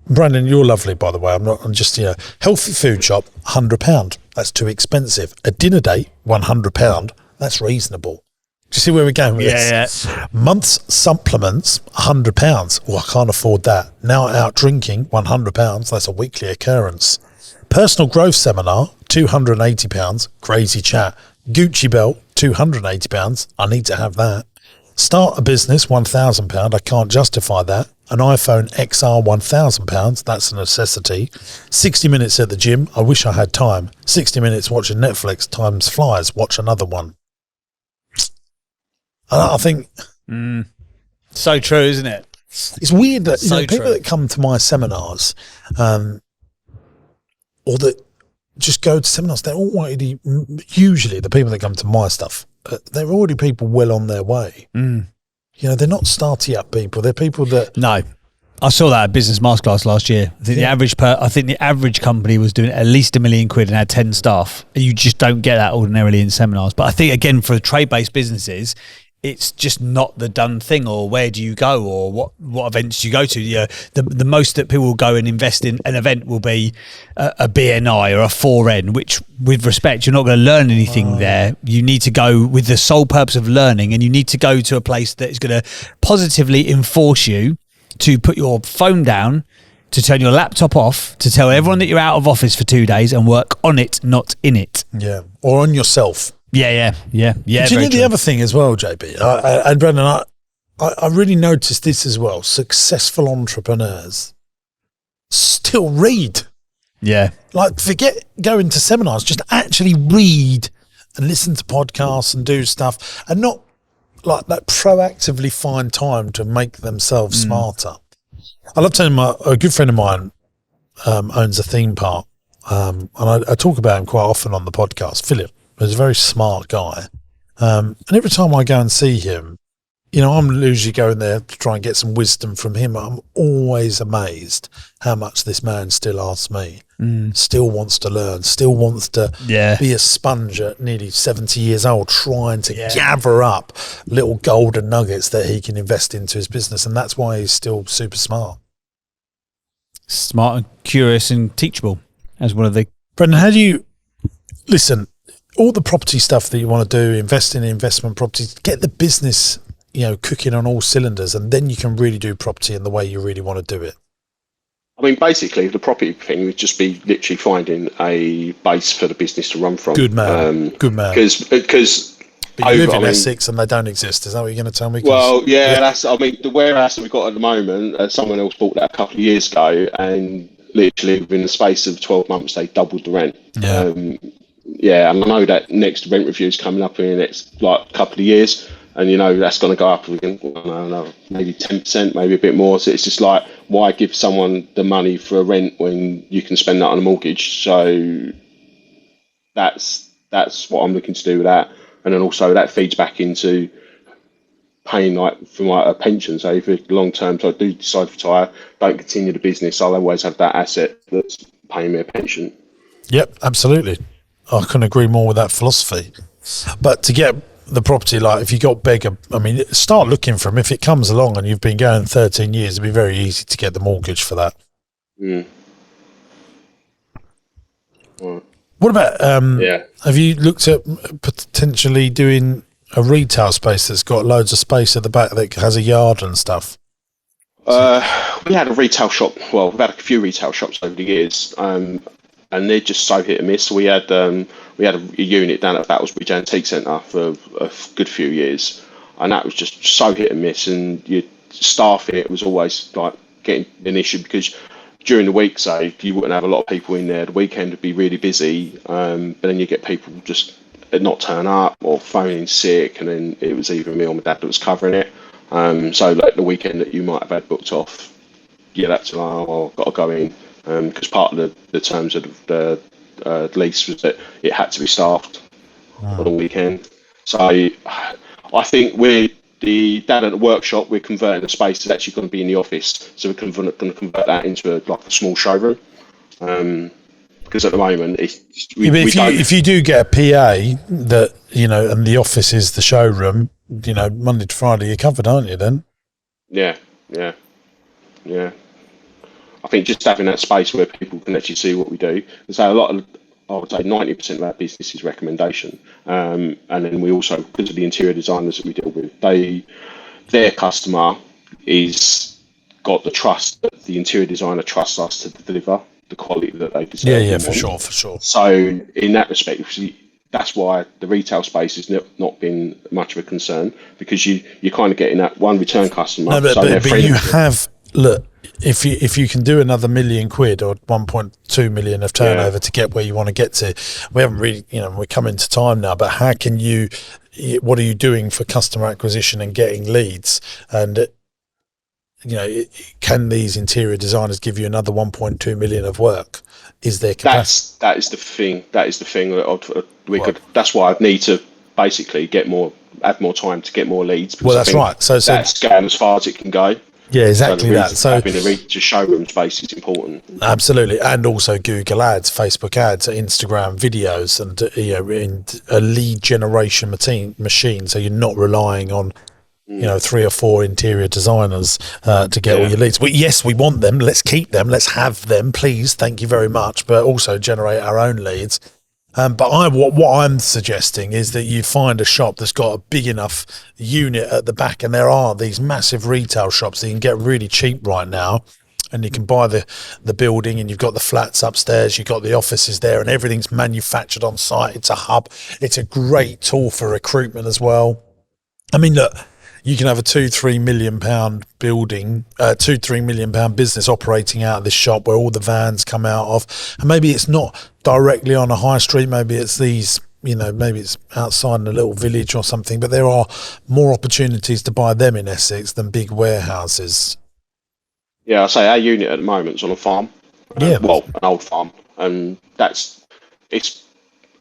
Brandon, you're lovely, by the way. I'm just, healthy food shop, £100. That's too expensive. A dinner date, £100. That's reasonable. Do you see where we're going with this? Yeah. Month's supplements, £100. Oh, I can't afford that. Now out drinking, £100. That's a weekly occurrence. Personal growth seminar, £280. Crazy chat. Gucci belt, £280. I need to have that. Start a business, £1,000. I can't justify that. An iPhone XR, £1,000. That's a necessity. 60 minutes at the gym. I wish I had time. 60 minutes watching Netflix. Time flies. Watch another one. I think... So true, isn't it? It's weird that people that come to my seminars or that just go to seminars, they're already... Usually the people that come to my stuff, they're already people well on their way. They're not starty-up people. They're people that... No. I saw that at Business Masterclass last year. I think the average company was doing at least £1 million and had 10 staff. You just don't get that ordinarily in seminars. But I think, again, for trade-based businesses, it's just not the done thing. Or where do you go, or what events do you go to? The most that people will go and invest in an event will be a BNI or a 4N, which, with respect, you're not going to learn anything there. You need to go with the sole purpose of learning, and you need to go to a place that is going to positively enforce you to put your phone down, to turn your laptop off, to tell everyone that you're out of office for 2 days and work on it, not in it. Yeah, or on yourself. Yeah. Do you know the other thing as well, JB? And Brendan, I really noticed this as well. Successful entrepreneurs still read. Yeah. Like, forget going to seminars, just actually read and listen to podcasts and do stuff, and not like that proactively find time to make themselves smarter. I love telling a good friend of mine owns a theme park, and I talk about him quite often on the podcast. Philip is a very smart guy, and every time I go and see him, you know, I'm usually going there to try and get some wisdom from him. I'm always amazed how much this man still asks me, still wants to learn, still wants to be a sponge at nearly 70 years old, trying to gather up little golden nuggets that he can invest into his business. And that's why he's still super smart. Smart and curious and teachable as one of the... Brendan, how do you... Listen, all the property stuff that you want to do, invest in investment properties, get the business, you know, cooking on all cylinders, and then you can really do property in the way you really want to do it. I mean, basically, the property thing would just be literally finding a base for the business to run from. Good man. Good man. Because but you live in Essex and they don't exist. Is that what you're going to tell me? Well, that's. I mean, the warehouse that we've got at the moment, someone else bought that a couple of years ago, and literally within the space of 12 months, they doubled the rent. Yeah. And I know that next rent review is coming up in the next couple of years. And, you know, that's going to go up again, maybe 10%, maybe a bit more. So it's just like, why give someone the money for a rent when you can spend that on a mortgage? So that's what I'm looking to do with that. And then also that feeds back into paying for a pension. So if it's long term, so I do decide to retire, don't continue the business, I'll always have that asset that's paying me a pension. Yep, absolutely. I couldn't agree more with that philosophy. But to get the property, like if you got bigger, I mean, start looking for them. If it comes along and you've been going 13 years, it'd be very easy to get the mortgage for that. Right. What about, have you looked at potentially doing a retail space that's got loads of space at the back that has a yard and stuff? We had a retail shop, well, we've had a few retail shops over the years, and they're just so hit and miss. We had a unit down at Battlesbridge Antique Centre for a good few years, and that was just so hit and miss. And your staffing it was always like getting an issue because during the week, say, you wouldn't have a lot of people in there. The weekend would be really busy, but then you get people just not turn up or phoning sick, and then it was either me or my dad that was covering it. So like the weekend that you might have had booked off, you'd have to I've got to go in. Because part of the terms of the lease was that it had to be staffed on the weekend. So I think down at the workshop, we're converting the space that's actually going to be in the office. So we're going to convert that into a small showroom. Because at the moment, if you do get a PA that, you know, and the office is the showroom, you know, Monday to Friday, you're covered, aren't you then? Yeah. I think just having that space where people can actually see what we do. So I would say 90% of our business is recommendation. And then we also, because of the interior designers that we deal with, their customer is got the trust that the interior designer trusts us to deliver the quality that they deserve. Yeah, for sure. So in that respect, that's why the retail space has not been much of a concern, because you're kind of getting that one return customer. No, but you have, look, if you can do another £1 million or 1.2 million of turnover to get where you want to get to, we haven't really, you know, we're coming to time now, but how can what are you doing for customer acquisition and getting leads? And, you know, can these interior designers give you another 1.2 million of work? Is there capacity? That is the thing that that's why I need to basically have more time to get more leads. Well, that's right. So that's going as far as it can go. Yeah, exactly that. So having a reach to showroom space is important. Absolutely, and also Google ads, Facebook ads, Instagram videos, and in a lead generation machine. So you're not relying on 3 or 4 interior designers to get all your leads. Well, yes, we want them. Let's keep them. Let's have them, please. Thank you very much. But also generate our own leads. But what I'm suggesting is that you find a shop that's got a big enough unit at the back, and there are these massive retail shops that you can get really cheap right now, and you can buy the building, and you've got the flats upstairs, you've got the offices there, and everything's manufactured on site. It's a hub. It's a great tool for recruitment as well. I mean, look, you can have a £2-3 million building, £2-3 million business operating out of this shop where all the vans come out of, and maybe it's not directly on a high street. Maybe it's these maybe it's outside in a little village or something, but there are more opportunities to buy them in Essex than big warehouses. Yeah, I say our unit at the moment is on a farm. Yeah. Well, an old farm, and it's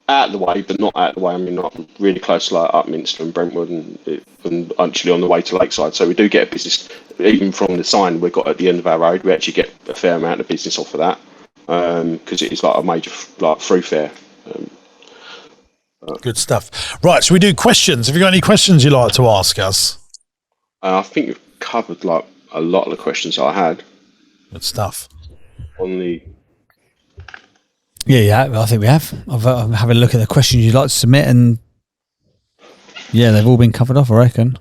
out of the way, but not out of the way. I mean, not really close to like Upminster and Brentwood, and actually on the way to Lakeside. So we do get a business, even from the sign we've got at the end of our road. We actually get a fair amount of business off of that, because it is like a major like thoroughfare. Good stuff. Right, so we do questions. Have you got any questions you'd like to ask us? I think we've covered like a lot of the questions I had. Good stuff. On the Yeah, I think we have. I'm having a look at the questions you'd like to submit, and yeah, they've all been covered off, I reckon.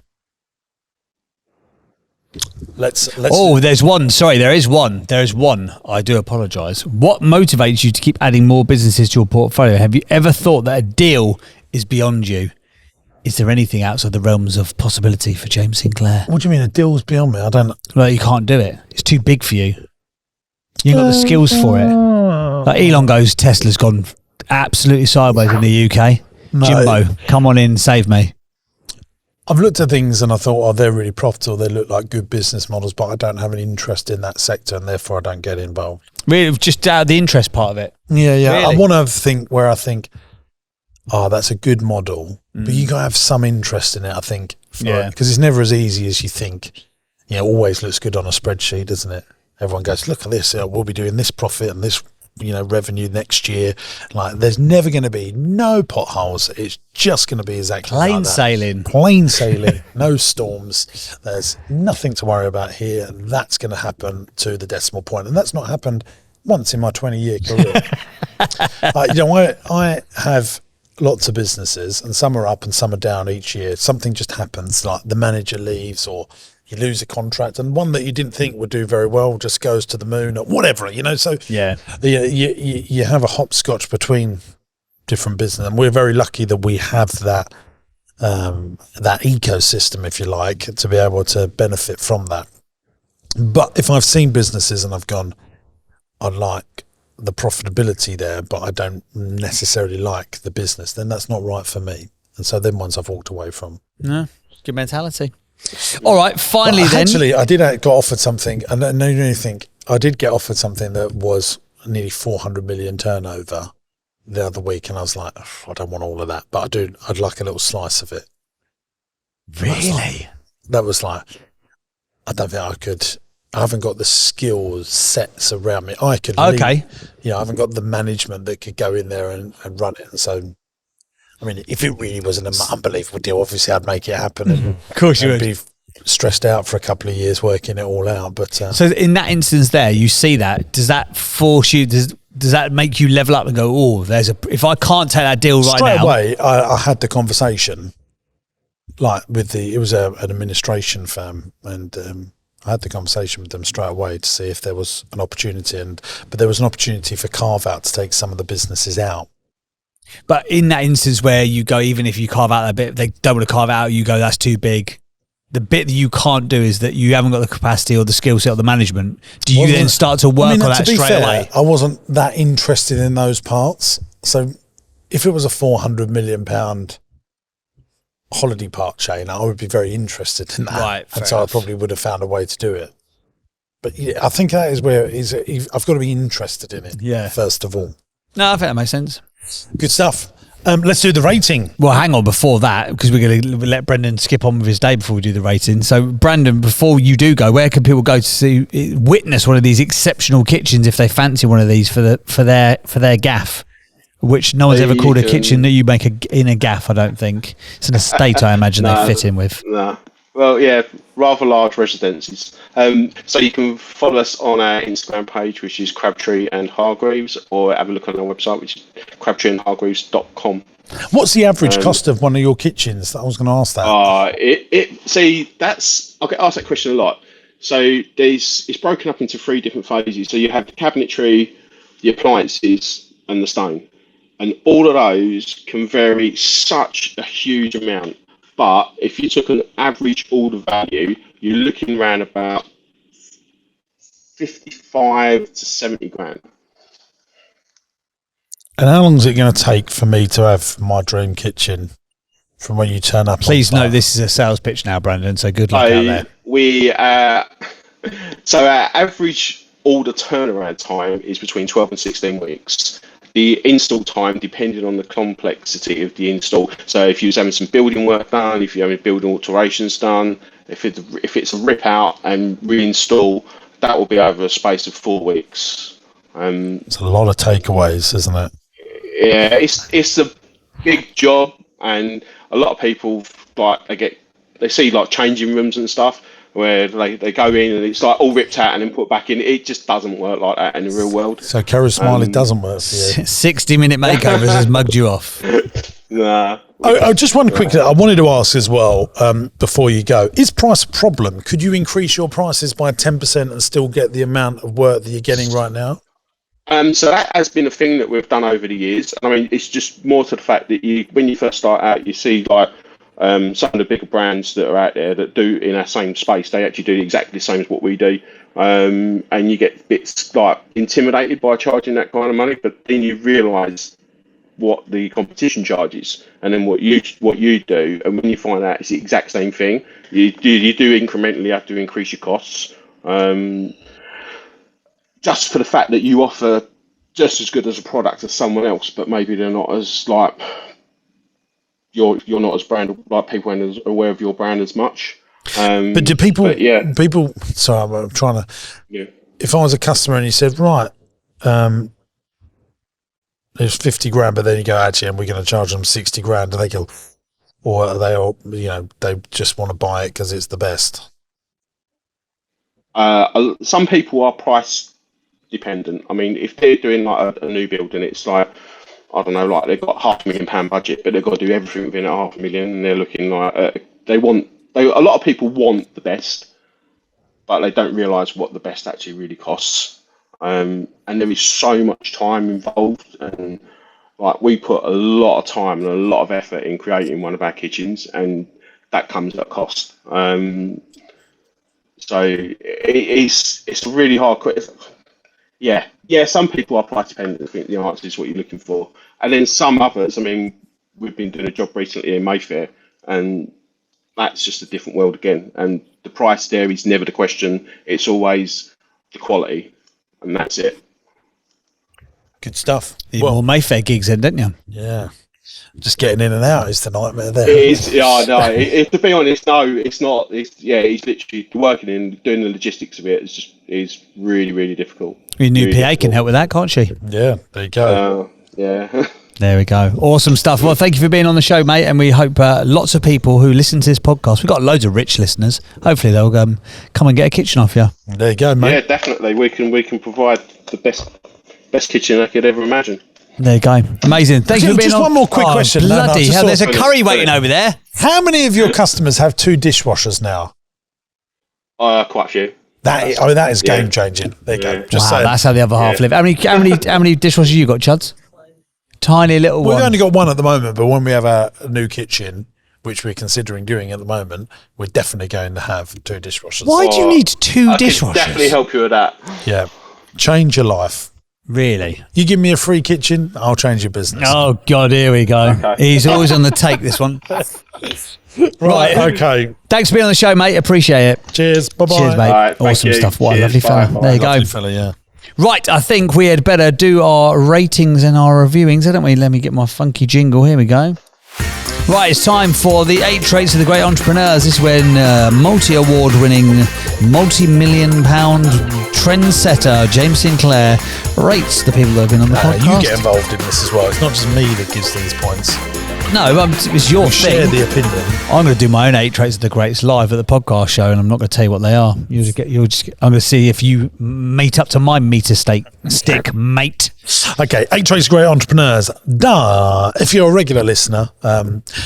Let's. Oh, there's one. Sorry, there is one. There is one. I do apologise. What motivates you to keep adding more businesses to your portfolio? Have you ever thought that a deal is beyond you? Is there anything outside the realms of possibility for James Sinclair? What do you mean a deal's beyond me? I don't. Well, you can't do it. It's too big for you. You ain't got the skills for it. Like Elon goes, Tesla's gone absolutely sideways in the UK. No. Jimbo, come on in, save me. I've looked at things and I thought, they're really profitable. They look like good business models, but I don't have an interest in that sector, and therefore I don't get involved. Really, just out of the interest part of it. Yeah. Really? I want to think where I think, that's a good model, but you got to have some interest in it, I think. Because it's never as easy as you think. It always looks good on a spreadsheet, doesn't it? Everyone goes, look at this, we'll be doing this profit and this revenue next year. Like, there's never going to be no potholes. It's just going to be exactly like that. Plain sailing, no storms. There's nothing to worry about here. And that's going to happen to the decimal point. And that's not happened once in my 20-year career. I have lots of businesses, and some are up and some are down each year. Something just happens, like the manager leaves or you lose a contract, and one that you didn't think would do very well just goes to the moon or whatever, So you have a hopscotch between different business, and we're very lucky that we have that ecosystem, if you like, to be able to benefit from that. But if I've seen businesses and I've gone, I like the profitability there, but I don't necessarily like the business, then that's not right for me. And so them ones I've walked away from. No, good mentality. All right, finally then. Actually, I did get offered something, and I don't think I did get offered something that was nearly 400 million turnover the other week, and I was like, I don't want all of that, but I'd like a little slice of it. Really? That was like, I don't think I could. I haven't got the skills sets around me. I could. Okay. I haven't got the management that could go in there and run it, and so. I mean, if it really was an unbelievable deal, obviously I'd make it happen. And of course you would. Be stressed out for a couple of years working it all out. But so in that instance there, you see that, does that force you, does that make you level up and go, if I can't take that deal right now? Straight away, I had the conversation, like it was an administration firm, and I had the conversation with them straight away to see if there was an opportunity, but there was an opportunity for carve out to take some of the businesses out. But in that instance where you go, even if you carve out that bit, they don't want to carve out, you go, that's too big. The bit that you can't do is that you haven't got the capacity or the skill set or the management. Do you then start to work on that straight away? I wasn't that interested in those parts. So if it was a £400 million holiday park chain, I would be very interested in that. Right, and so I probably would have found a way to do it. But I think that is where I've got to be interested in it, first of all. No, I think that makes sense. Good stuff. Let's do the rating. Well, hang on before that, because we're going to let Brendan skip on with his day before we do the rating. So, Brandon, before you do go, where can people go to witness one of these exceptional kitchens if they fancy one of these for their gaff? Which no one's ever called a kitchen that you make in a gaff, I don't think. It's an estate, I imagine they fit in with. No. Well, yeah, rather large residences. So you can follow us on our Instagram page, which is Crabtree and Hargreaves, or have a look on our website, which is crabtreeandhargreaves.com. What's the average cost of one of your kitchens? I was going to ask that. I get asked that question a lot. So it's broken up into 3 different phases. So you have the cabinetry, the appliances, and the stone. And all of those can vary such a huge amount. But if you took an average order value, you're looking around about 55 to 70 grand. And how long is it going to take for me to have my dream kitchen from when you turn up? Please note this is a sales pitch now, Brandon, so good luck out there. So our average order turnaround time is between 12 and 16 weeks. The install time, depending on the complexity of the install. So if you're having some building work done, if you're having building alterations done, if it's a rip out and reinstall, that will be over a space of 4 weeks. It's a lot of takeaways, isn't it? Yeah, it's a big job, and a lot of people they see like changing rooms and stuff where they go in and it's like all ripped out and then put back in. It just doesn't work like that in the real world. So Kerry Smiley doesn't work for you. 60-minute makeovers has mugged you off. Nah. I just one quick. I wanted to ask as well before you go: is price a problem? Could you increase your prices by 10% and still get the amount of work that you're getting right now? So that has been a thing that we've done over the years. I mean, it's just more to the fact that when you first start out, you see like some of the bigger brands that are out there that do in our same space. They actually do exactly the same as what we do, and you get bits like intimidated by charging that kind of money. But then you realise what the competition charges, and then what you do, and when you find out it's the exact same thing, you do incrementally have to increase your costs. Just for the fact that you offer just as good as a product as someone else, but maybe they're not as like you're not as brand like people aren't as aware of your brand as much. But do people? People. Sorry, I'm trying to. Yeah. If I was a customer and you said, right, there's 50 grand, but then you go, actually, and we're going to charge them 60 grand, do they go, or are they all, they just want to buy it because it's the best? Some people are price dependent. I mean, if they're doing like a new build and it's like, I don't know, like they've got £500,000 budget, but they've got to do everything within £500,000, and they're looking like a lot of people want the best, but they don't realise what the best actually really costs. And there is so much time involved, and like we put a lot of time and a lot of effort in creating one of our kitchens, and that comes at cost. So it's a really hard question. Yeah, some people are price dependent. I think the answer is what you're looking for. And then some others, I mean, we've been doing a job recently in Mayfair, and that's just a different world again. And the price there is never the question. It's always the quality, and that's it. Good stuff. More Mayfair gigs then, didn't you? Yeah. Just getting in and out is the nightmare there. It is, yeah, no. To be honest, no, it's not. He's literally working in doing the logistics of it. It's really, really difficult. Your new really PA difficult. Can help with that, can't she? Yeah, there you go. Yeah. There we go. Awesome stuff. Well, thank you for being on the show, mate. And we hope lots of people who listen to this podcast, we've got loads of rich listeners. Hopefully they'll come and get a kitchen off you. There you go, mate. Yeah, definitely. We can provide the best kitchen I could ever imagine. There you go. Amazing. Thank you for being just on. one more quick question. Bloody hell, there's a curry waiting over there. How many of your customers have 2 dishwashers now? Quite a few. That is game changing. There you go. Just saying. That's how the other half live. How many dishwashers you got, Chuds? Tiny little one. We've only got one at the moment, but when we have a new kitchen, which we're considering doing at the moment, we're definitely going to have 2 dishwashers. Why do you need 2 dishwashers? I can definitely help you with that. Yeah. Change your life. Really? You give me a free kitchen, I'll change your business. Oh, God, here we go. Okay. He's always on the take, this one. Right, okay. Thanks for being on the show, mate. Appreciate it. Cheers. Bye-bye. Cheers, mate. Right, awesome stuff. What a lovely fella. Bye. There you go. Lovely fella, yeah. Right, I think we had better do our ratings and our reviewings, hadn't we? Let me get my funky jingle. Here we go. Right, it's time for the 8 Traits of the Great Entrepreneurs. This is when multi-award winning, multi-million-pound trendsetter James Sinclair rates the people that have been on the podcast. You get involved in this as well. It's not just me that gives these points. No, it's your thing. Share the opinion. I'm going to do my own 8 Traits of the Greats live at the podcast show, and I'm not going to tell you what they are. I'm going to see if you meet up to my meter stick, mate. Okay, 8 Traits of Great Entrepreneurs. If you're a regular listener,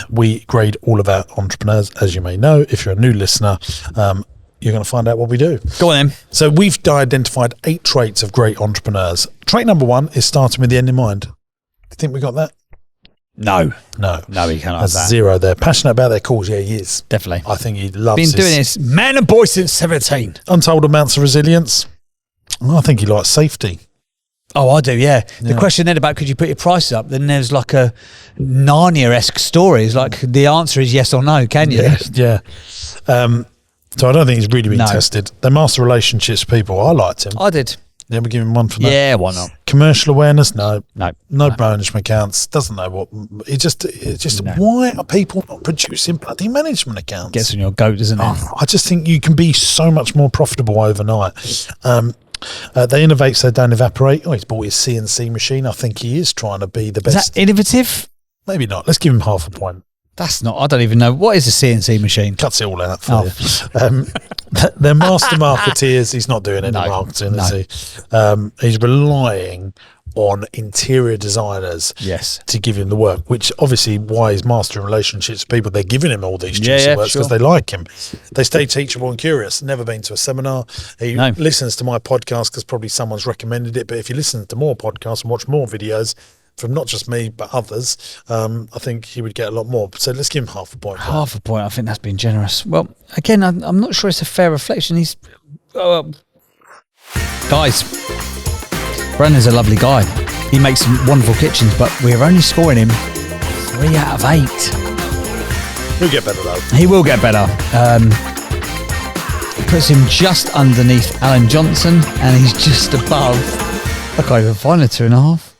we grade all of our entrepreneurs, as you may know. If you're a new listener, you're going to find out what we do. Go on then. So we've identified 8 traits of great entrepreneurs. Trait number 1 is starting with the end in mind. Do you think we got that? No, you cannot have that. 0 there. Passionate about their cause. Yeah, he is. Definitely. I think he loves Been doing this, man and boy, since 17. Untold amounts of resilience. I think he likes safety. Oh, I do, yeah. The question then about could you put your prices up, then there's like a Narnia-esque story. It's like the answer is yes or no, can you? Yeah. So I don't think he's really been tested. They master relationships people. I liked him. I did. You ever give him one for that? Yeah, why not? Commercial awareness? No. No. No management accounts. Doesn't know what. It's just why are people not producing bloody management accounts? Gets on your goat, doesn't it? I just think you can be so much more profitable overnight. They innovate so they don't evaporate. Oh, he's bought his CNC machine. I think he is trying to be the best. Is that innovative? Maybe not. Let's give him half a point. That's not. I don't even know what is a CNC machine. Cuts it all out for you. They're master marketeers. He's not doing any marketing, is he? He's relying on interior designers to give him the work, which obviously why he's mastering relationships with people. They're giving him all these juicy works because they like him. They stay teachable and curious. Never been to a seminar. He listens to my podcast because probably someone's recommended it. But if you listen to more podcasts and watch more videos from not just me but others, I think he would get a lot more. So let's give him half a point. Half a point. I think that's been generous. Well, again, I'm not sure it's a fair reflection. He's guys, Brandon's a lovely guy. He makes some wonderful kitchens, but we're only scoring him 3 out of 8. He'll get better though. He will get better. Puts him just underneath Alan Johnson, and he's just above. I can't even find a 2.5.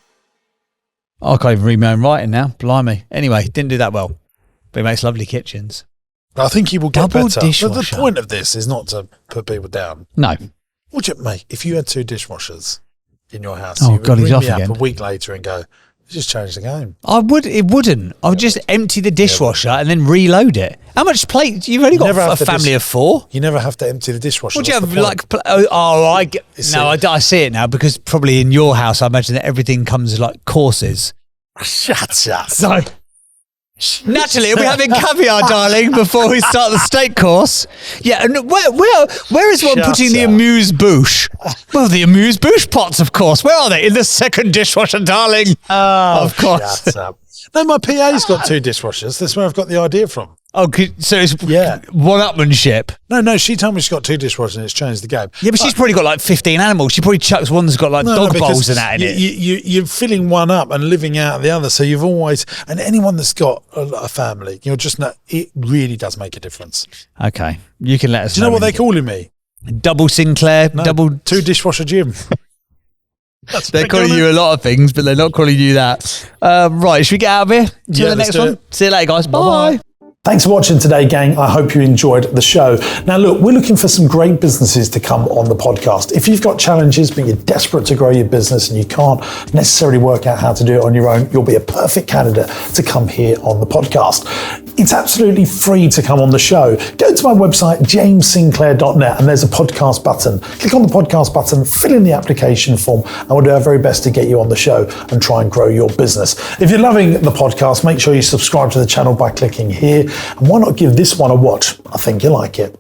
I can't even read my own writing now. Blimey. Anyway, didn't do that well. But he makes lovely kitchens. I think he will get Double better. dishwasher. The point of this is not to put people down. No. Would you, mate, if you had 2 dishwashers in your house, Oh, you would God, he's ring off me up again. a week later and go, just change the game. It wouldn't. I would just empty the dishwasher and then reload it. How much plate? You've only got a family of 4. You never have to empty the dishwasher. Would you have I get. No, I see it now because probably in your house, I imagine that everything comes like courses. Shut up. So, naturally, are we having caviar, darling, before we start the steak course? Yeah, and where is one putting the amuse-bouche? Well, the amuse-bouche pots, of course. Where are they? In the second dishwasher, darling. Oh, of course. Shut up. No, my PA's got 2 dishwashers. That's where I've got the idea from. Oh, so it's one-upmanship. No, she told me she's got 2 dishwashers and it's changed the game. Yeah, but she's probably got like 15 animals. She probably chucks one that's got like dog bowls and that in it. You're filling one up and living out the other. So you've always, and anyone that's got a family, you're just not, it really does make a difference. Okay. You can let us know. Do you know what they're calling me? Double Sinclair, double 2 dishwasher Jim. They're calling you a lot of things, but they're not calling you that. Right, should we get out of here? To the next one? See you later, guys. Bye. Thanks for watching today, gang. I hope you enjoyed the show. Now, look, we're looking for some great businesses to come on the podcast. If you've got challenges, but you're desperate to grow your business and you can't necessarily work out how to do it on your own, you'll be a perfect candidate to come here on the podcast. It's absolutely free to come on the show. Go to my website, jamessinclair.net, and there's a podcast button. Click on the podcast button, fill in the application form, and we'll do our very best to get you on the show and try and grow your business. If you're loving the podcast, make sure you subscribe to the channel by clicking here. And why not give this one a watch? I think you'll like it.